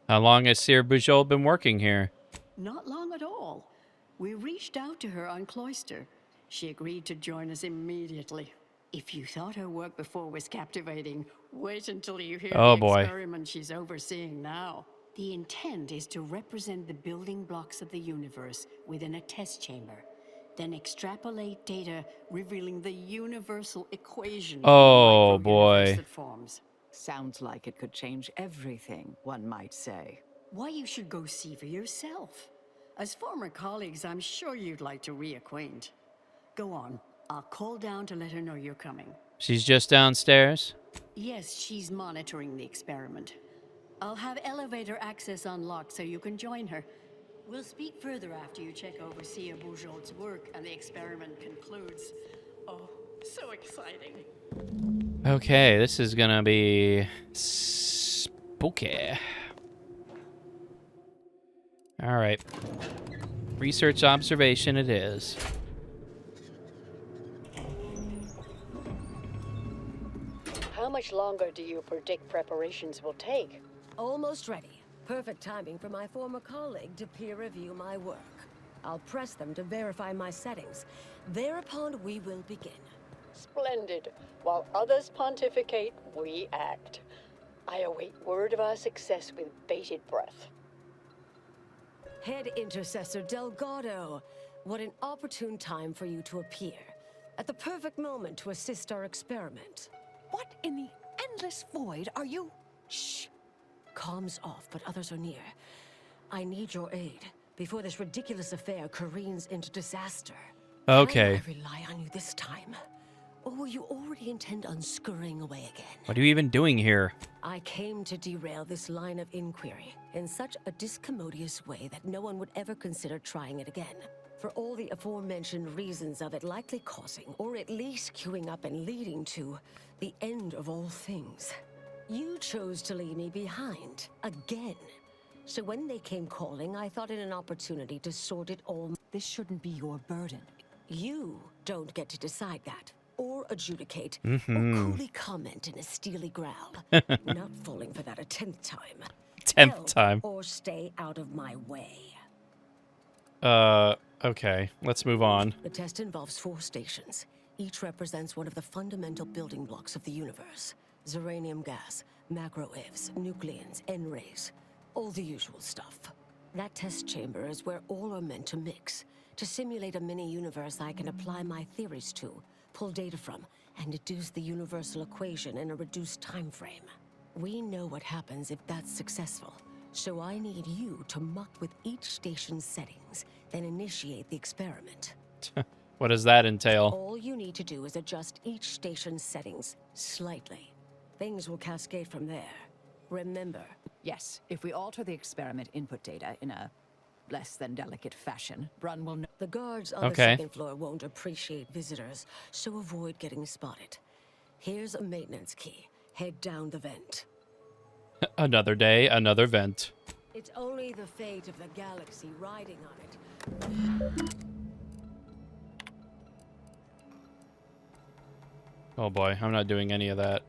How long has Seer Bujold been working here? Not long at all. We reached out to her on Cloister. She agreed to join us immediately. If you thought her work before was captivating, wait until you hear Oh, the boy. experiment she's overseeing now. The intent is to represent the building blocks of the universe within a test chamber, then extrapolate data revealing the universal equation. Oh, boy. That forms. Sounds like it could change everything, one might say. Why, you should go see for yourself. As former colleagues, I'm sure you'd like to reacquaint. Go on. I'll call down to let her know you're coming. She's just downstairs? Yes, she's monitoring the experiment. I'll have elevator access unlocked so you can join her. We'll speak further after you check over Seer Bujold's work and the experiment concludes. Oh, so exciting. Okay, this is gonna be spooky. All right. Research observation it is. How much longer do you predict preparations will take? Almost ready. Perfect timing for my former colleague to peer review my work. I'll press them to verify my settings. Thereupon, we will begin. Splendid. While others pontificate, we act. I await word of our success with bated breath. Head Intercessor Delgado, what an opportune time for you to appear. At the perfect moment to assist our experiment. What in the endless void are you? Shh. Comms off, but others are near. I need your aid before this ridiculous affair careens into disaster. Okay. Can I rely on you this time? Or will you already intend on scurrying away again? What are you even doing here? I came to derail this line of inquiry in such a discommodious way that no one would ever consider trying it again. For all the aforementioned reasons of it likely causing, or at least queuing up and leading to, the end of all things. You chose to leave me behind, again. So when they came calling, I thought it an opportunity to sort it all. This shouldn't be your burden. You don't get to decide that, or adjudicate, or Mhm. coolly comment in a steely growl. Not falling for that a 10th time. 10th Help time. Or stay out of my way. Okay. Let's move on. The test involves 4 stations. Each represents one of the fundamental building blocks of the universe. Zeranium gas, macro-IVs, nucleons, N-rays. All the usual stuff. That test chamber is where all are meant to mix. To simulate a mini-universe I can apply my theories to, pull data from, and deduce the universal equation in a reduced time frame. We know what happens if that's successful. So I need you to muck with each station's settings, then initiate the experiment. What does that entail? All you need to do is adjust each station's settings slightly. Things will cascade from there. Remember. Yes, if we alter the experiment input data in a less than delicate fashion, Brunn will know. The guards on the second floor won't appreciate visitors, so avoid getting spotted. Here's a maintenance key. Head down the vent. Another day, another vent. It's only the fate of the galaxy riding on it. Oh boy, I'm not doing any of that.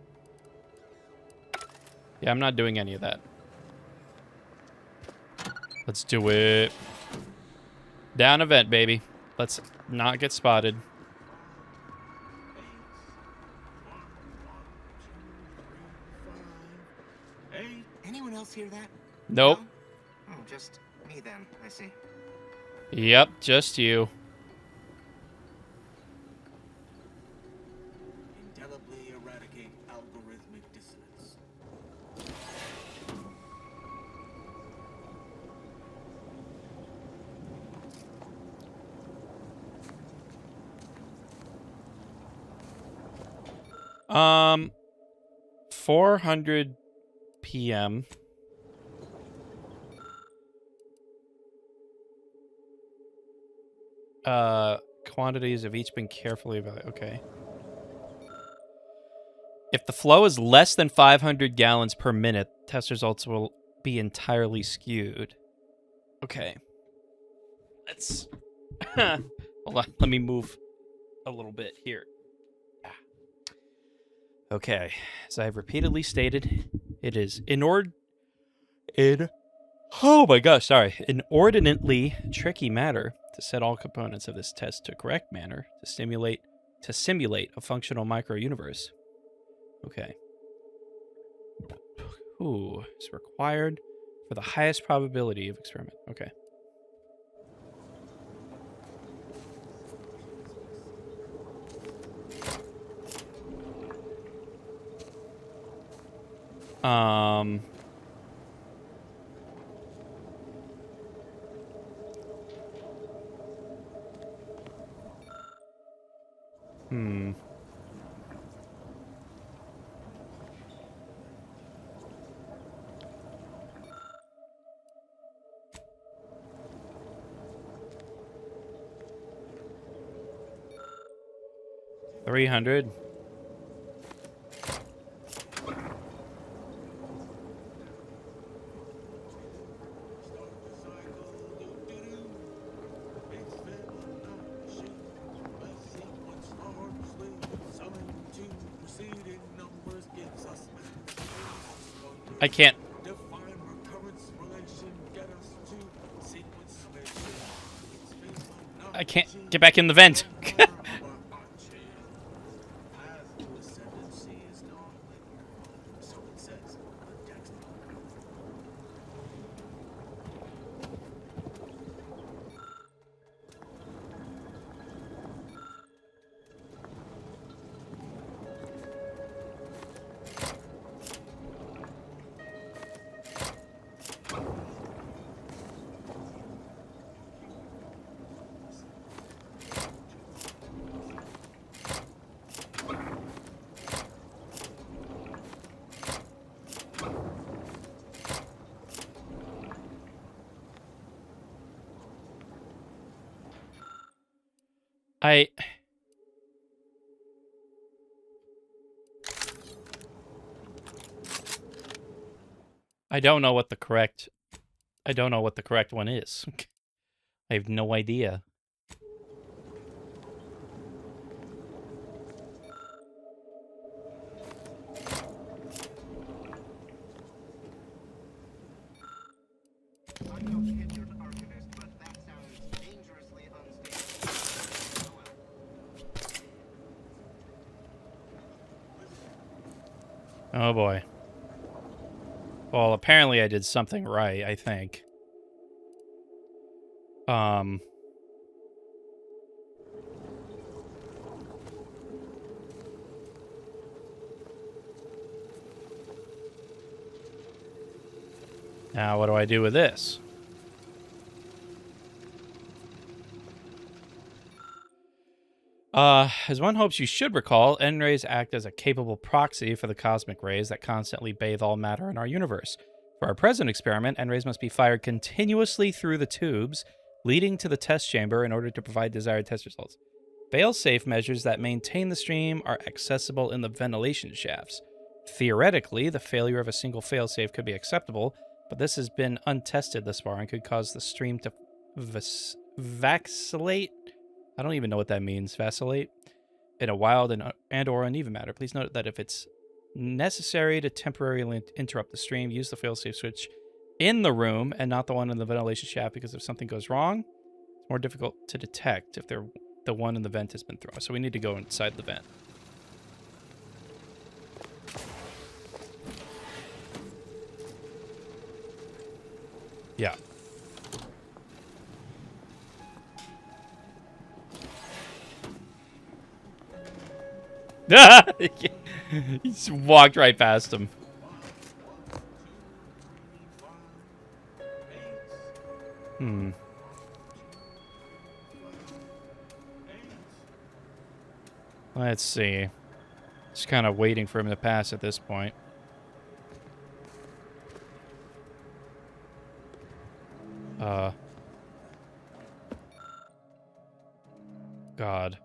Yeah, I'm not doing any of that. Let's do it. Down a vent, baby. Let's not get spotted. Hey, anyone else hear that? Nope. No? Oh, just me then, I see. Yep, just you. Indelibly eradicate algorithmic dissonance. Um, 400 p.m. Quantities have each been carefully evaluated. Okay. If the flow is less than 500 gallons per minute, test results will be entirely skewed. Okay. Let's... Hold on. Let me move a little bit here. Okay. As I have repeatedly stated, it is oh my gosh, sorry. Inordinately tricky matter to set all components of this test to correct manner to simulate a functional micro-universe. Okay. Ooh, it's required for the highest probability of experiment. Okay. Hmm. $300. I can't. I can't get back in the vent. I don't know what the correct one is. I have no idea. Oh boy. Well, apparently I did something right, I think. Now, what do I do with this? As one hopes you should recall, N-rays act as a capable proxy for the cosmic rays that constantly bathe all matter in our universe. For our present experiment, N-rays must be fired continuously through the tubes leading to the test chamber in order to provide desired test results. Fail-safe measures that maintain the stream are accessible in the ventilation shafts. Theoretically, the failure of a single fail-safe could be acceptable, but this has been untested thus far and could cause the stream to vacillate. I don't even know what that means, vacillate, in a wild and or uneven manner. Please note that if it's necessary to temporarily interrupt the stream, use the failsafe switch in the room and not the one in the ventilation shaft, because if something goes wrong, it's more difficult to detect if the one in the vent has been thrown. So we need to go inside the vent. Yeah. He just walked right past him. Let's see. Just kind of waiting for him to pass at this point. God.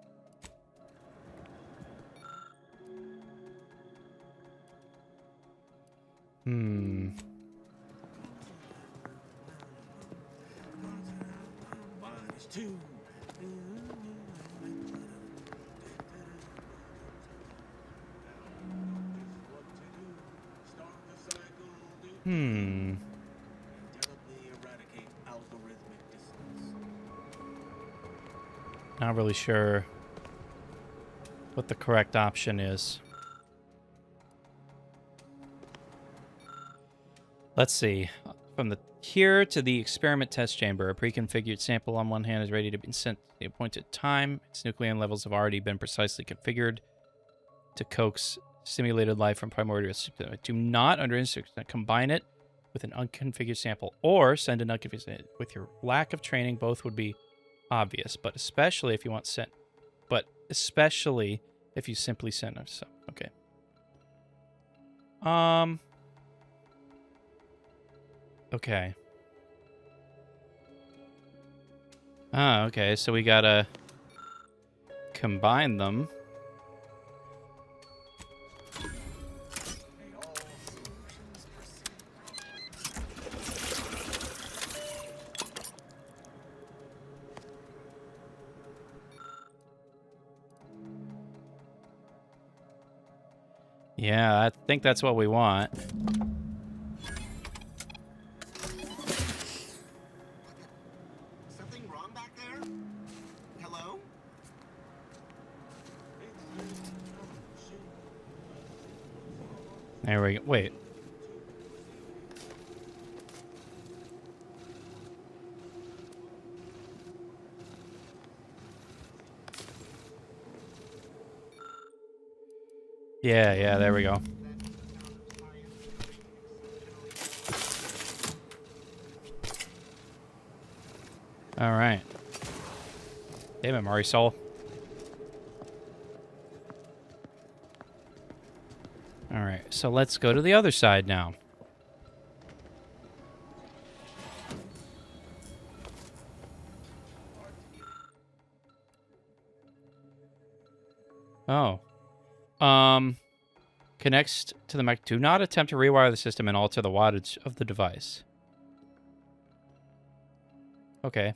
Not really sure what the correct option is. Let's see. From here to the experiment test chamber, a pre-configured sample on one hand is ready to be sent at the appointed time. Its nucleon levels have already been precisely configured to coax simulated life from primordial. Do not, under instruction, combine it with an unconfigured sample or send an unconfigured sample. With your lack of training, both would be obvious, but especially if you want sent. But especially if you simply send us. Okay. Okay. Okay, so we gotta combine them. Yeah, I think that's what we want. Something wrong back there? Hello? There we go. Wait. Yeah, there we go. All right. Damn it, Marisol. All right, so let's go to the other side now. Oh. Connects to the mic. Do not attempt to rewire the system and alter the wattage of the device. Okay.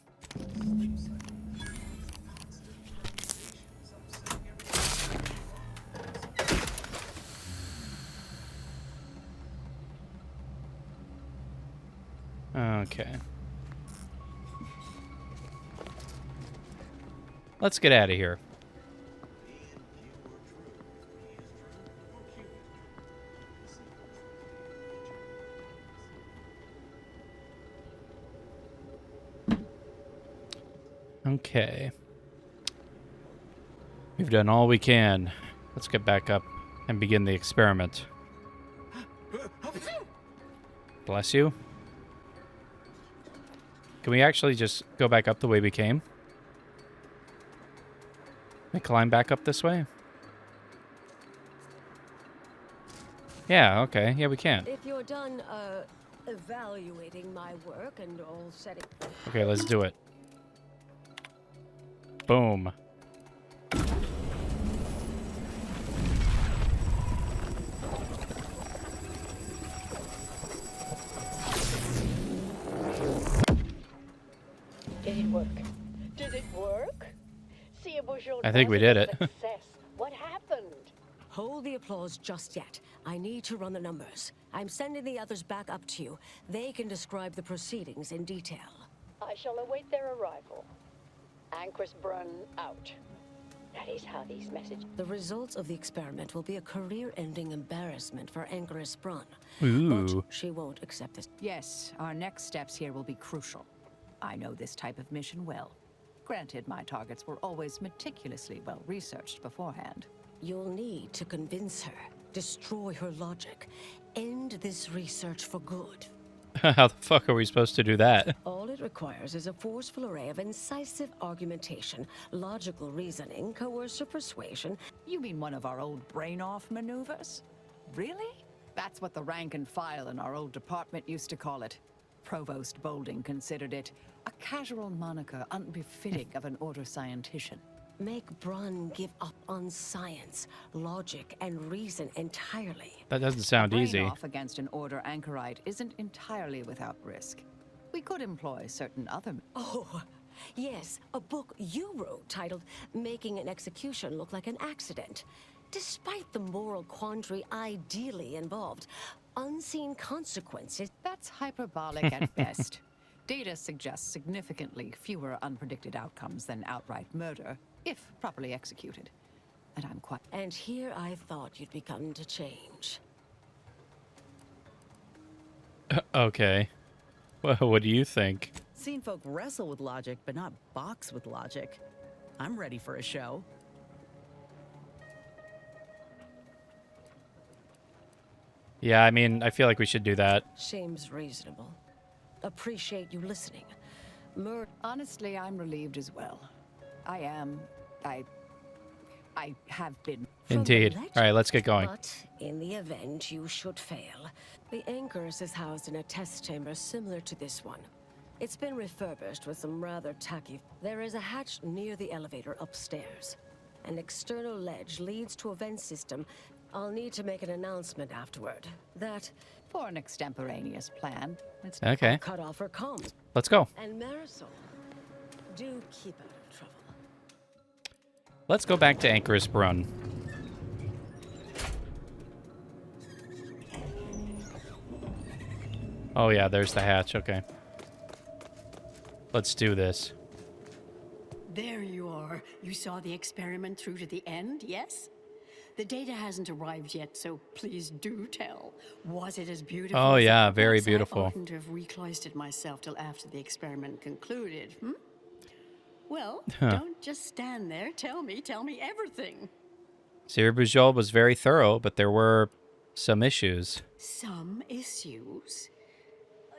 Okay. Let's get out of here. Okay. We've done all we can. Let's get back up and begin the experiment. Bless you. Can we actually just go back up the way we came? We climb back up this way? Yeah, okay. Yeah, we can. If you're done, evaluating my work and all setting... Okay, let's do it. Boom. Did it work? Did it work? See, it was your I think we did it. success. What happened? Hold the applause just yet. I need to run the numbers. I'm sending the others back up to you. They can describe the proceedings in detail. I shall await their arrival. Anchor's Brun out. That is how these messages... The results of the experiment will be a career-ending embarrassment for Anchoress Brun. Ooh. But she won't accept this. Yes, our next steps here will be crucial. I know this type of mission well. Granted, my targets were always meticulously well-researched beforehand. You'll need to convince her, destroy her logic, end this research for good. How the fuck are we supposed to do that? All it requires is a forceful array of incisive argumentation, logical reasoning, coercive persuasion. You mean one of our old brain-off maneuvers? Really? That's what the rank and file in our old department used to call it. Provost Bolding considered it a casual moniker unbefitting of an order scientician. Make Brun give up on science, logic, and reason entirely. That doesn't sound easy. Off against an order anchorite isn't entirely without risk. We could employ certain other... Oh, yes, a book you wrote titled Making an Execution Look Like an Accident. Despite the moral quandary ideally involved, unseen consequences... That's hyperbolic at best. Data suggests significantly fewer unpredicted outcomes than outright murder, if properly executed. And I'm quite... And here I thought you'd begun to change. Okay. Well, what do you think? Seen folk wrestle with logic, but not box with logic. I'm ready for a show. Yeah, I mean, I feel like we should do that. Seems reasonable. Appreciate you listening. Honestly, I'm relieved as well. I have been. Indeed. All right, let's get going. But in the event you should fail, the Anchoress is housed in a test chamber similar to this one. It's been refurbished with some rather tacky... There is a hatch near the elevator upstairs. An external ledge leads to a vent system. I'll need to make an announcement afterward. That... For an extemporaneous plan. Okay. Cut off her comms. Let's go. And Marisol, do keep out of trouble. Let's go back to Anchoress Brun. Oh yeah, there's the hatch. Okay. Let's do this. There you are. You saw the experiment through to the end, yes? The data hasn't arrived yet, so please do tell. Was it as beautiful? Oh as yeah, it very was? beautiful. I oughtn't to have recloistered myself till after the experiment concluded, Well, don't just stand there. Tell me everything. Sir Bujold was very thorough, but there were some issues. Some issues?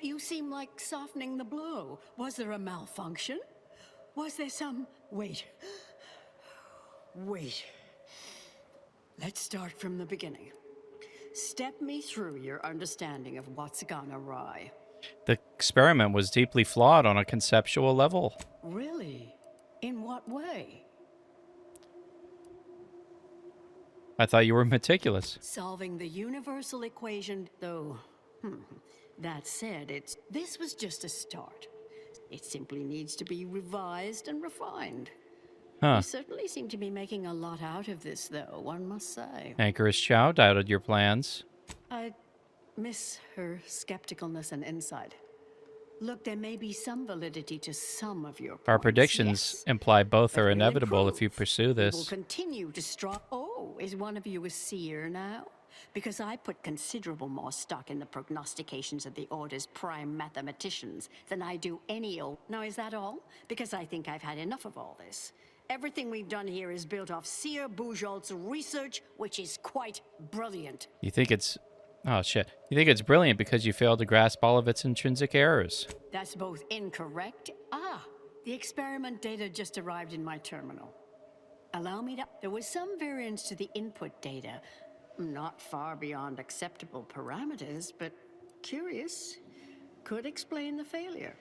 You seem like softening the blow. Was there a malfunction? Was there some... Wait. Let's start from the beginning. Step me through your understanding of what's gone awry. The experiment was deeply flawed on a conceptual level. Really? In what way? I thought you were meticulous. Solving the universal equation, though. That said, this was just a start. It simply needs to be revised and refined. Huh. You certainly seem to be making a lot out of this, though, one must say. Anchoress Chow doubted your plans. I miss her skepticalness and insight. Look, there may be some validity to some of your points. Our predictions imply both are we'll inevitable improve. if you pursue We will this. continue to Oh, is one of you a seer now? because I put considerable more stock in the prognostications of the Order's prime mathematicians than I do any old... Now, is that all? Because I think I've had enough of all this. Everything we've done here is built off Seer Bujold's research, which is quite brilliant. You think it's... Oh, shit. You think it's brilliant because you failed to grasp all of its intrinsic errors. That's both incorrect. The experiment data just arrived in my terminal. Allow me to... There was some variance to the input data. Not far beyond acceptable parameters, but curious. Could explain the failure.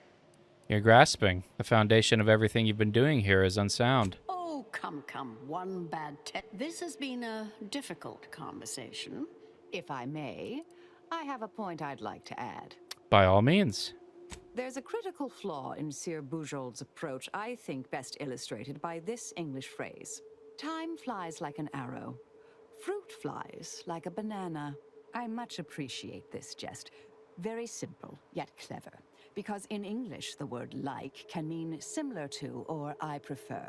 You're grasping. The foundation of everything you've been doing here is unsound. Oh, come. One bad This has been a difficult conversation. If I may, I have a point I'd like to add. By all means. There's a critical flaw in Seer Bujold's approach I think best illustrated by this English phrase. Time flies like an arrow. Fruit flies like a banana. I much appreciate this jest. Very simple, yet clever. Because in English, the word like can mean similar to or I prefer.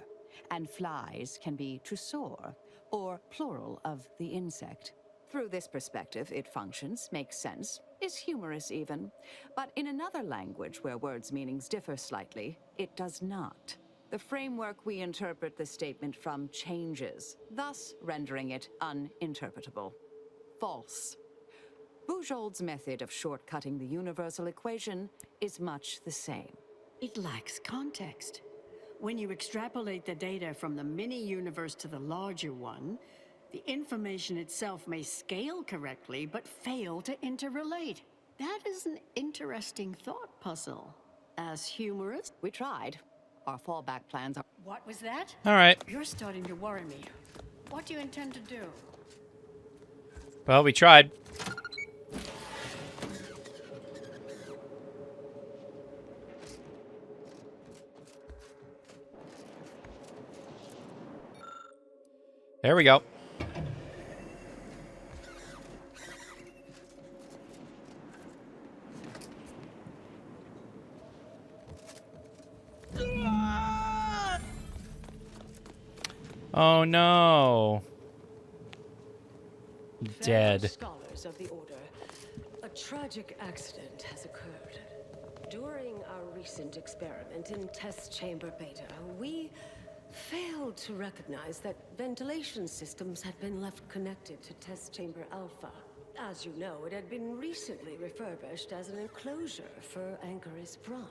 And flies can be to soar, or plural of the insect. Through this perspective, it functions, makes sense, is humorous even. But in another language where words' meanings differ slightly, it does not. The framework we interpret the statement from changes, thus rendering it uninterpretable. False. Bujold's method of shortcutting the universal equation is much the same. It lacks context. When you extrapolate the data from the mini-universe to the larger one, the information itself may scale correctly, but fail to interrelate. That is an interesting thought puzzle. As humorous... We tried. Our fallback plans are... What was that? All right. You're starting to worry me. What do you intend to do? Well, we tried. There we go. Oh no. Dead. Scholars of the Order, a tragic accident has occurred. During our recent experiment in Test Chamber Beta, we failed to recognize that ventilation systems had been left connected to Test Chamber Alpha. As you know, it had been recently refurbished as an enclosure for Ankaris Brun.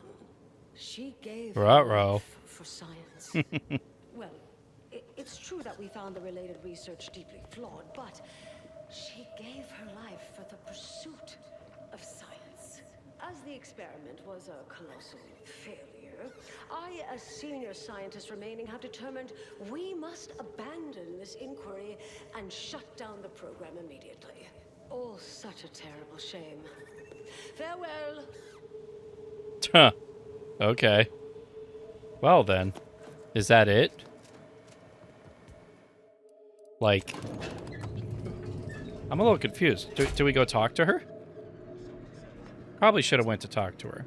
She gave her Ruh-roh. life for science. Well, it's true that we found the related research deeply flawed, but she gave her life for the pursuit of science. As the experiment was a colossal failure, I, as senior scientist remaining, have determined we must abandon this inquiry and shut down the program immediately. Oh, such a terrible shame. Farewell. Huh. Okay. Well then. Is that it? Like... I'm a little confused. Do we go talk to her? Probably should have went to talk to her.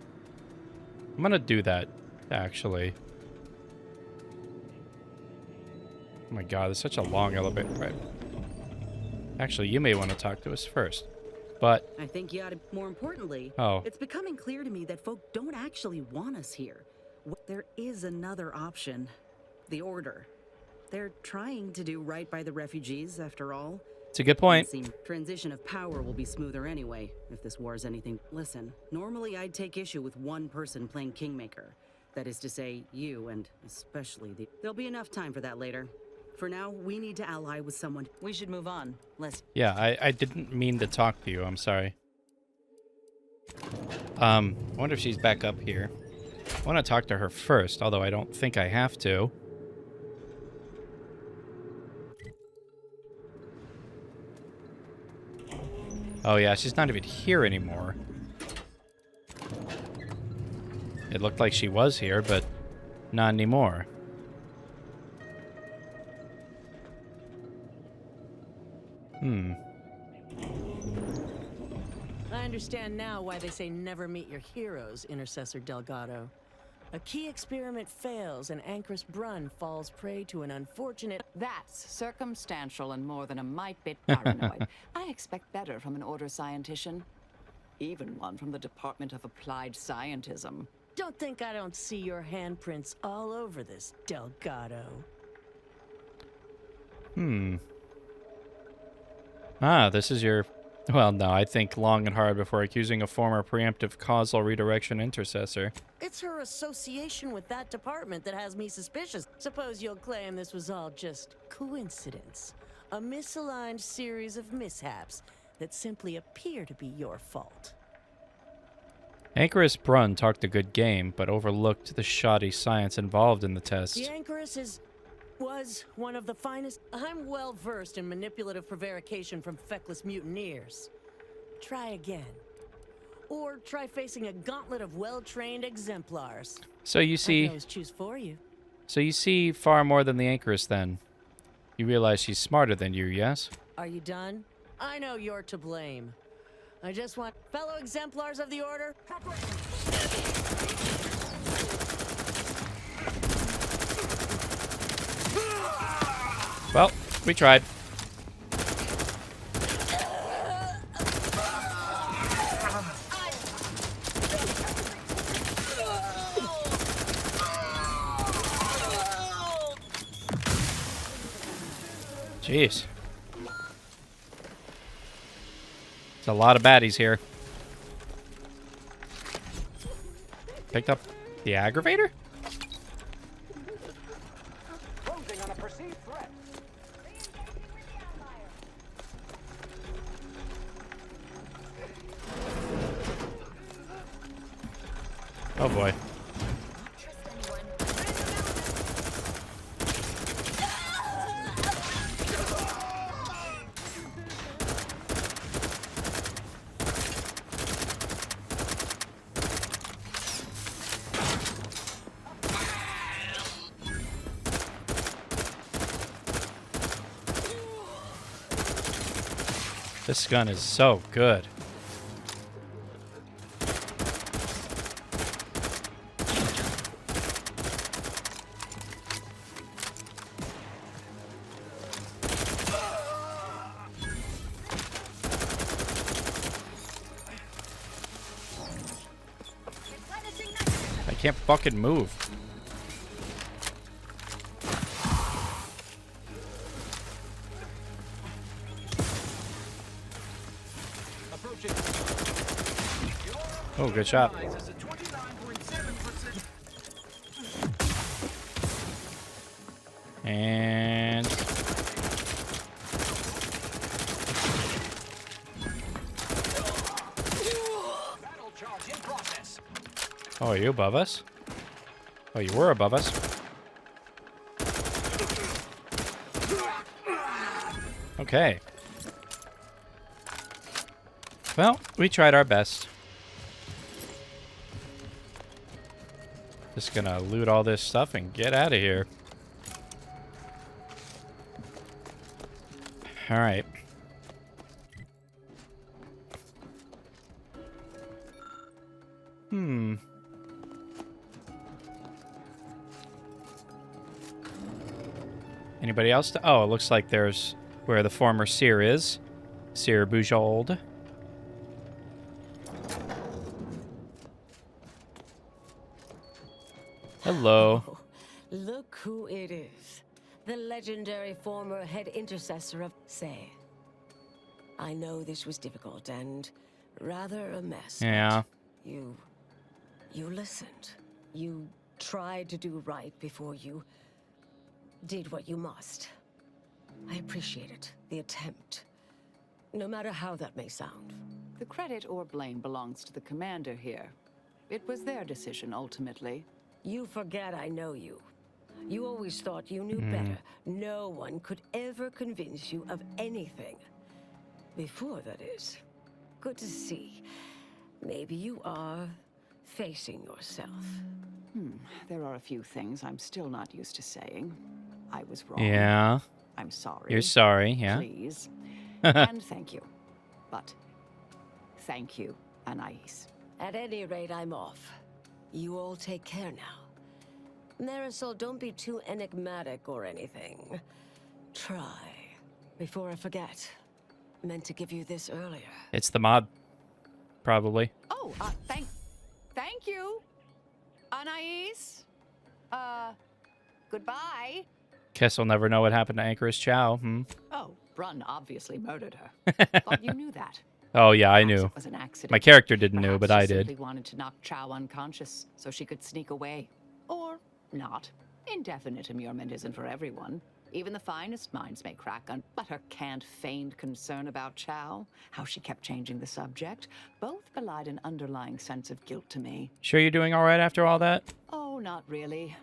I'm gonna do that, actually. Oh my god, it's such a long elevator ride. Actually, you may want to talk to us first. But... I think you ought to... More importantly, Oh. It's becoming clear to me that folk don't actually want us here. There is another option. The Order. They're trying to do right by the refugees, after all. It's a good point. Transition of power will be smoother anyway, if this war is anything. Listen, normally I'd take issue with one person playing Kingmaker. That is to say, you, and especially the... There'll be enough time for that later. For now, we need to ally with someone. We should move on. Yeah, I didn't mean to talk to you. I'm sorry. I wonder if she's back up here. I want to talk to her first, although I don't think I have to. Oh yeah, she's not even here anymore. It looked like she was here, but not anymore. I understand now why they say never meet your heroes, Intercessor Delgado. A key experiment fails and Anchorus Brunn falls prey to an unfortunate... That's circumstantial and more than a mite bit paranoid. I expect better from an Order scientician. Even one from the Department of Applied Scientism. Don't think I don't see your handprints all over this, Delgado. This is your... Well, no, I think long and hard before accusing a former preemptive causal redirection intercessor. It's her association with that department that has me suspicious. Suppose you'll claim this was all just coincidence. A misaligned series of mishaps that simply appear to be your fault. Anchorus Brunn talked a good game, but overlooked the shoddy science involved in the test. The Anchorus was one of the finest. I'm well versed in manipulative prevarication from feckless mutineers. Try again. Or try facing a gauntlet of well-trained exemplars. So you see... I always choose for you. So you see far more than the Anchorus, then. You realize she's smarter than you, yes? Are you done? I know you're to blame. I just want fellow exemplars of the Order. Well, we tried. Jeez. There's a lot of baddies here. Picked up the aggravator? Closing on a perceived threat. Oh boy. This gun is so good. I can't fucking move. Oh, good shot. And... Oh, are you above us? Oh, you were above us. Okay. Well, we tried our best. Just gonna loot all this stuff and get out of here. All right. Anybody else? Oh, it looks like there's where the former seer is. Seer Bujold. Hello. Oh, look who it is. The legendary former head intercessor of Say. I know this was difficult and rather a mess. Yeah. You listened. You tried to do right before you did what you must. I appreciate it, the attempt. No matter how that may sound. The credit or blame belongs to the commander here. It was their decision, ultimately. You forget I know you. You always thought you knew better. No one could ever convince you of anything. Before, that is. Good to see. Maybe you are facing yourself. There are a few things I'm still not used to saying. I was wrong. Yeah. I'm sorry. You're sorry, yeah. Please. And thank you. But thank you, Anais. At any rate, I'm off. You all take care now. Marisol, don't be too enigmatic or anything. Try. Before I forget. Meant to give you this earlier. It's the mod. Probably. Oh, thank you, Anais. Goodbye. Guess we'll never know what happened to Anchoress Chow. Oh, Brun obviously murdered her. Thought you knew that. Oh, yeah, I Perhaps knew. it was an accident. My character didn't know, but Perhaps I she did. simply wanted to knock Chow unconscious so she could sneak away. Or not. Indefinite immurement isn't for everyone. Even the finest minds may crack on. But her canned, feigned concern about Chow, how she kept changing the subject, both belied an underlying sense of guilt to me. Sure you're doing all right after all that? Oh, not really.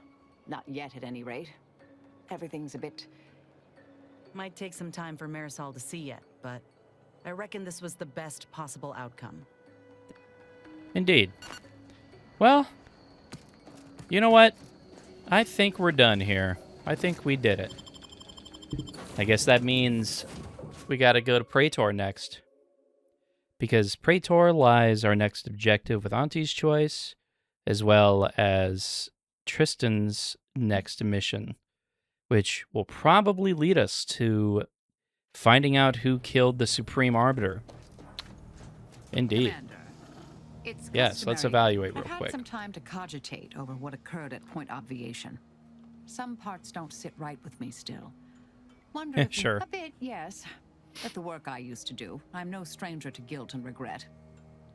Not yet, at any rate. Everything's a bit... Might take some time for Marisol to see yet, but I reckon this was the best possible outcome. Indeed. Well, you know what? I think we're done here. I think we did it. I guess that means we gotta go to Praetor next. Because Praetor lies our next objective with Auntie's Choice, as well as Tristan's next mission, which will probably lead us to finding out who killed the Supreme Arbiter. Indeed. Commander, it's Yes, let's customary. evaluate real I've had quick. some time to cogitate over what occurred at Point Obviation. Some parts don't sit right with me still. Wonder if Sure. a bit, yes. But the work I used to do, I'm no stranger to guilt and regret.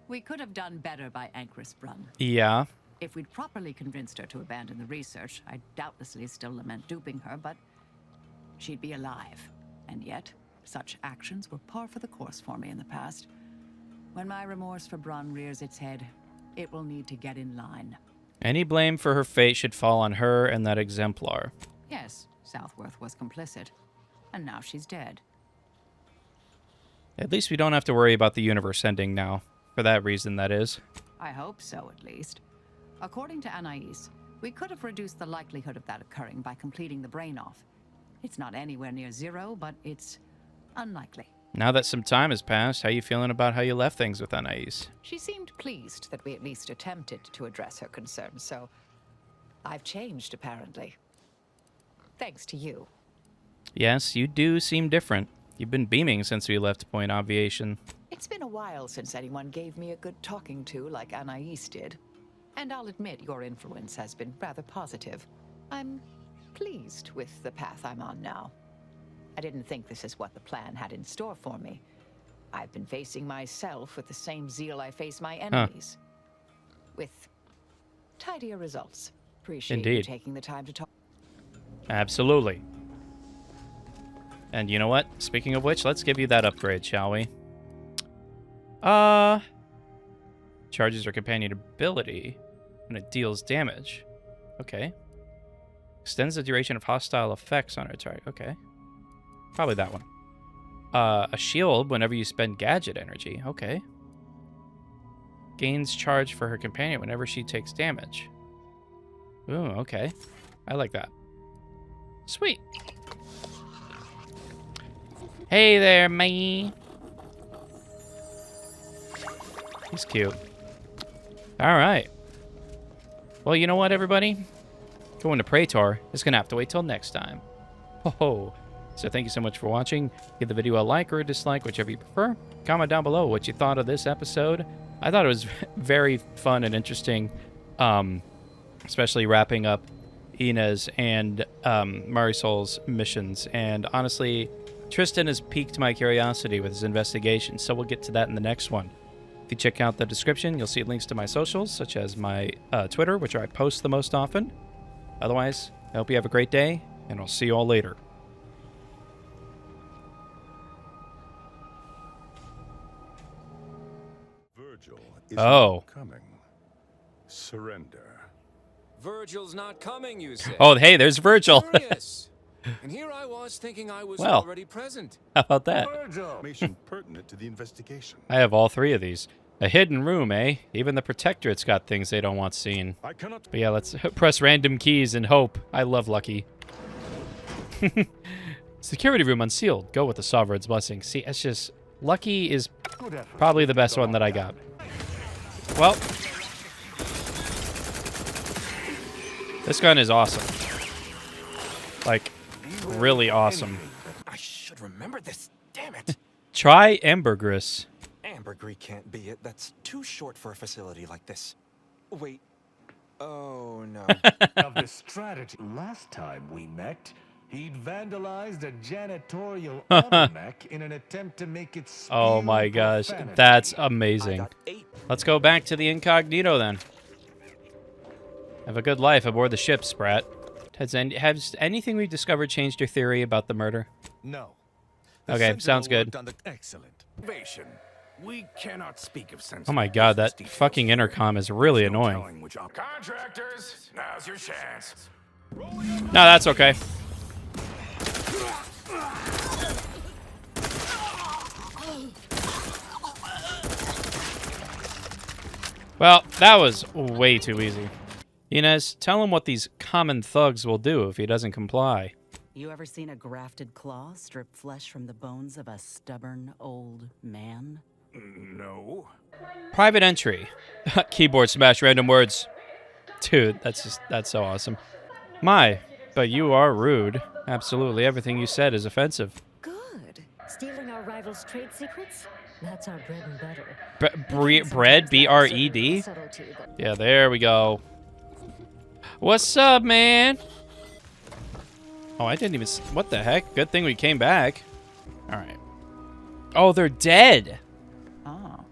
We could have done better by Anchoress Brun. Yeah. If we'd properly convinced her to abandon the research, I'd doubtlessly still lament duping her, but she'd be alive. And yet, such actions were par for the course for me in the past. When my remorse for Brun rears its head, it will need to get in line. Any blame for her fate should fall on her and that exemplar. Yes, Southworth was complicit. And now she's dead. At least we don't have to worry about the universe ending now. For that reason, that is. I hope so, at least. According to Anais, we could have reduced the likelihood of that occurring by completing the brain off. It's not anywhere near zero, but it's unlikely. Now that some time has passed, how you feeling about how you left things with Anais? She seemed pleased that we at least attempted to address her concerns, so I've changed, apparently. Thanks to you. Yes, you do seem different. You've been beaming since we left Point Obviation. It's been a while since anyone gave me a good talking to like Anais did. And I'll admit your influence has been rather positive. I'm pleased with the path I'm on now. I didn't think this is what the plan had in store for me. I've been facing myself with the same zeal I face my enemies. With tidier results. Appreciate you Indeed. taking the time to talk. Absolutely. And you know what? Speaking of which, let's give you that upgrade, shall we? Charges your companion ability when it deals damage. Okay. Extends the duration of hostile effects on her target. Okay. Probably that one. A shield whenever you spend gadget energy. Okay. Gains charge for her companion whenever she takes damage. Ooh, okay. I like that. Sweet. Hey there, me. He's cute. All right. Well, you know what, everybody? Going to Praetor is going to have to wait till next time. Ho ho. So thank you so much for watching. Give the video a like or a dislike, whichever you prefer. Comment down below what you thought of this episode. I thought it was very fun and interesting, especially wrapping up Inez and Marisol's missions. And honestly, Tristan has piqued my curiosity with his investigation, so we'll get to that in the next one. If you check out the description, you'll see links to my socials, such as my Twitter, which I post the most often. Otherwise, I hope you have a great day, and I'll see you all later. Virgil is Oh. coming. Surrender. Virgil's not coming, you say? Oh, hey, there's Virgil. Curious. And here I was thinking I was Well. already present. How about that? Information pertinent to the investigation. I have all three of these. A hidden room, eh? Even the Protectorate's got things they don't want seen. I cannot. But yeah, let's press random keys and hope. I love Lucky. Security room unsealed. Go with the Sovereign's blessing. See, it's just... Lucky is probably the best one that I got. Well, This gun is awesome. Like, really awesome. I should remember this. Damn it. Try ambergris. Ambergris can't be it. That's too short for a facility like this. Wait. Oh, no. Of the strategy. Last time we met, he'd vandalized a janitorial almanac in an attempt to make it spew Oh my gosh, profanity. that's amazing. Let's go back to the incognito then. Have a good life aboard the ship, Sprat. Has anything we've discovered changed your theory about the murder? No. Okay, sounds good. Excellent. We cannot speak of sense. Oh my god, that fucking intercom is really annoying. Contractors, now's your chance. No, that's okay. Well, that was way too easy. Inez, tell him what these common thugs will do if he doesn't comply. You ever seen a grafted claw strip flesh from the bones of a stubborn old man? No. Private entry. Keyboard smash random words. Dude, that's so awesome. My, but you are rude. Absolutely everything you said is offensive. Good. Stealing our rivals' trade secrets? That's our bread and butter. Bread? B-R-E-D? Yeah, there we go. What's up, man? Oh, I didn't even... What the heck? Good thing we came back. All right. Oh, they're dead. Oh,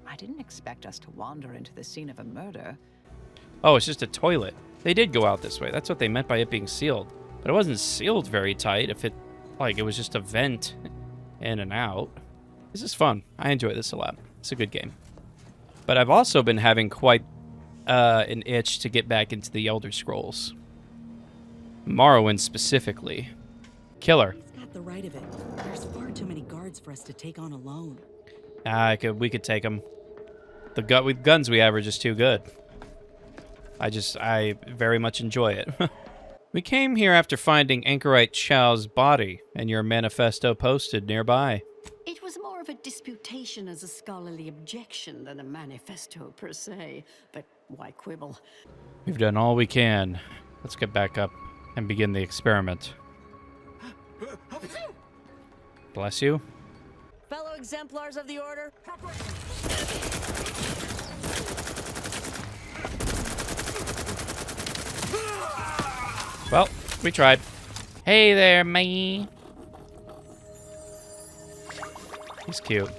I didn't expect us to wander into the scene of a murder. Oh, it's just a toilet. They did go out this way. That's what they meant by it being sealed. But it wasn't sealed very tight if it... Like, it was just a vent in and out. This is fun. I enjoy this a lot. It's a good game. But I've also been having quite an itch to get back into the Elder Scrolls. Morrowind specifically. Killer. He's got the right of it. There's far too many guards for us to take on alone. We could take them. With guns we have are just too good. I very much enjoy it. We came here after finding Anchorite Chow's body and your manifesto posted nearby. It was more of a disputation as a scholarly objection than a manifesto per se, but why quibble? We've done all we can. Let's get back up and begin the experiment. Bless you. Fellow exemplars of the Order. Well, we tried. Hey there, man. He's cute.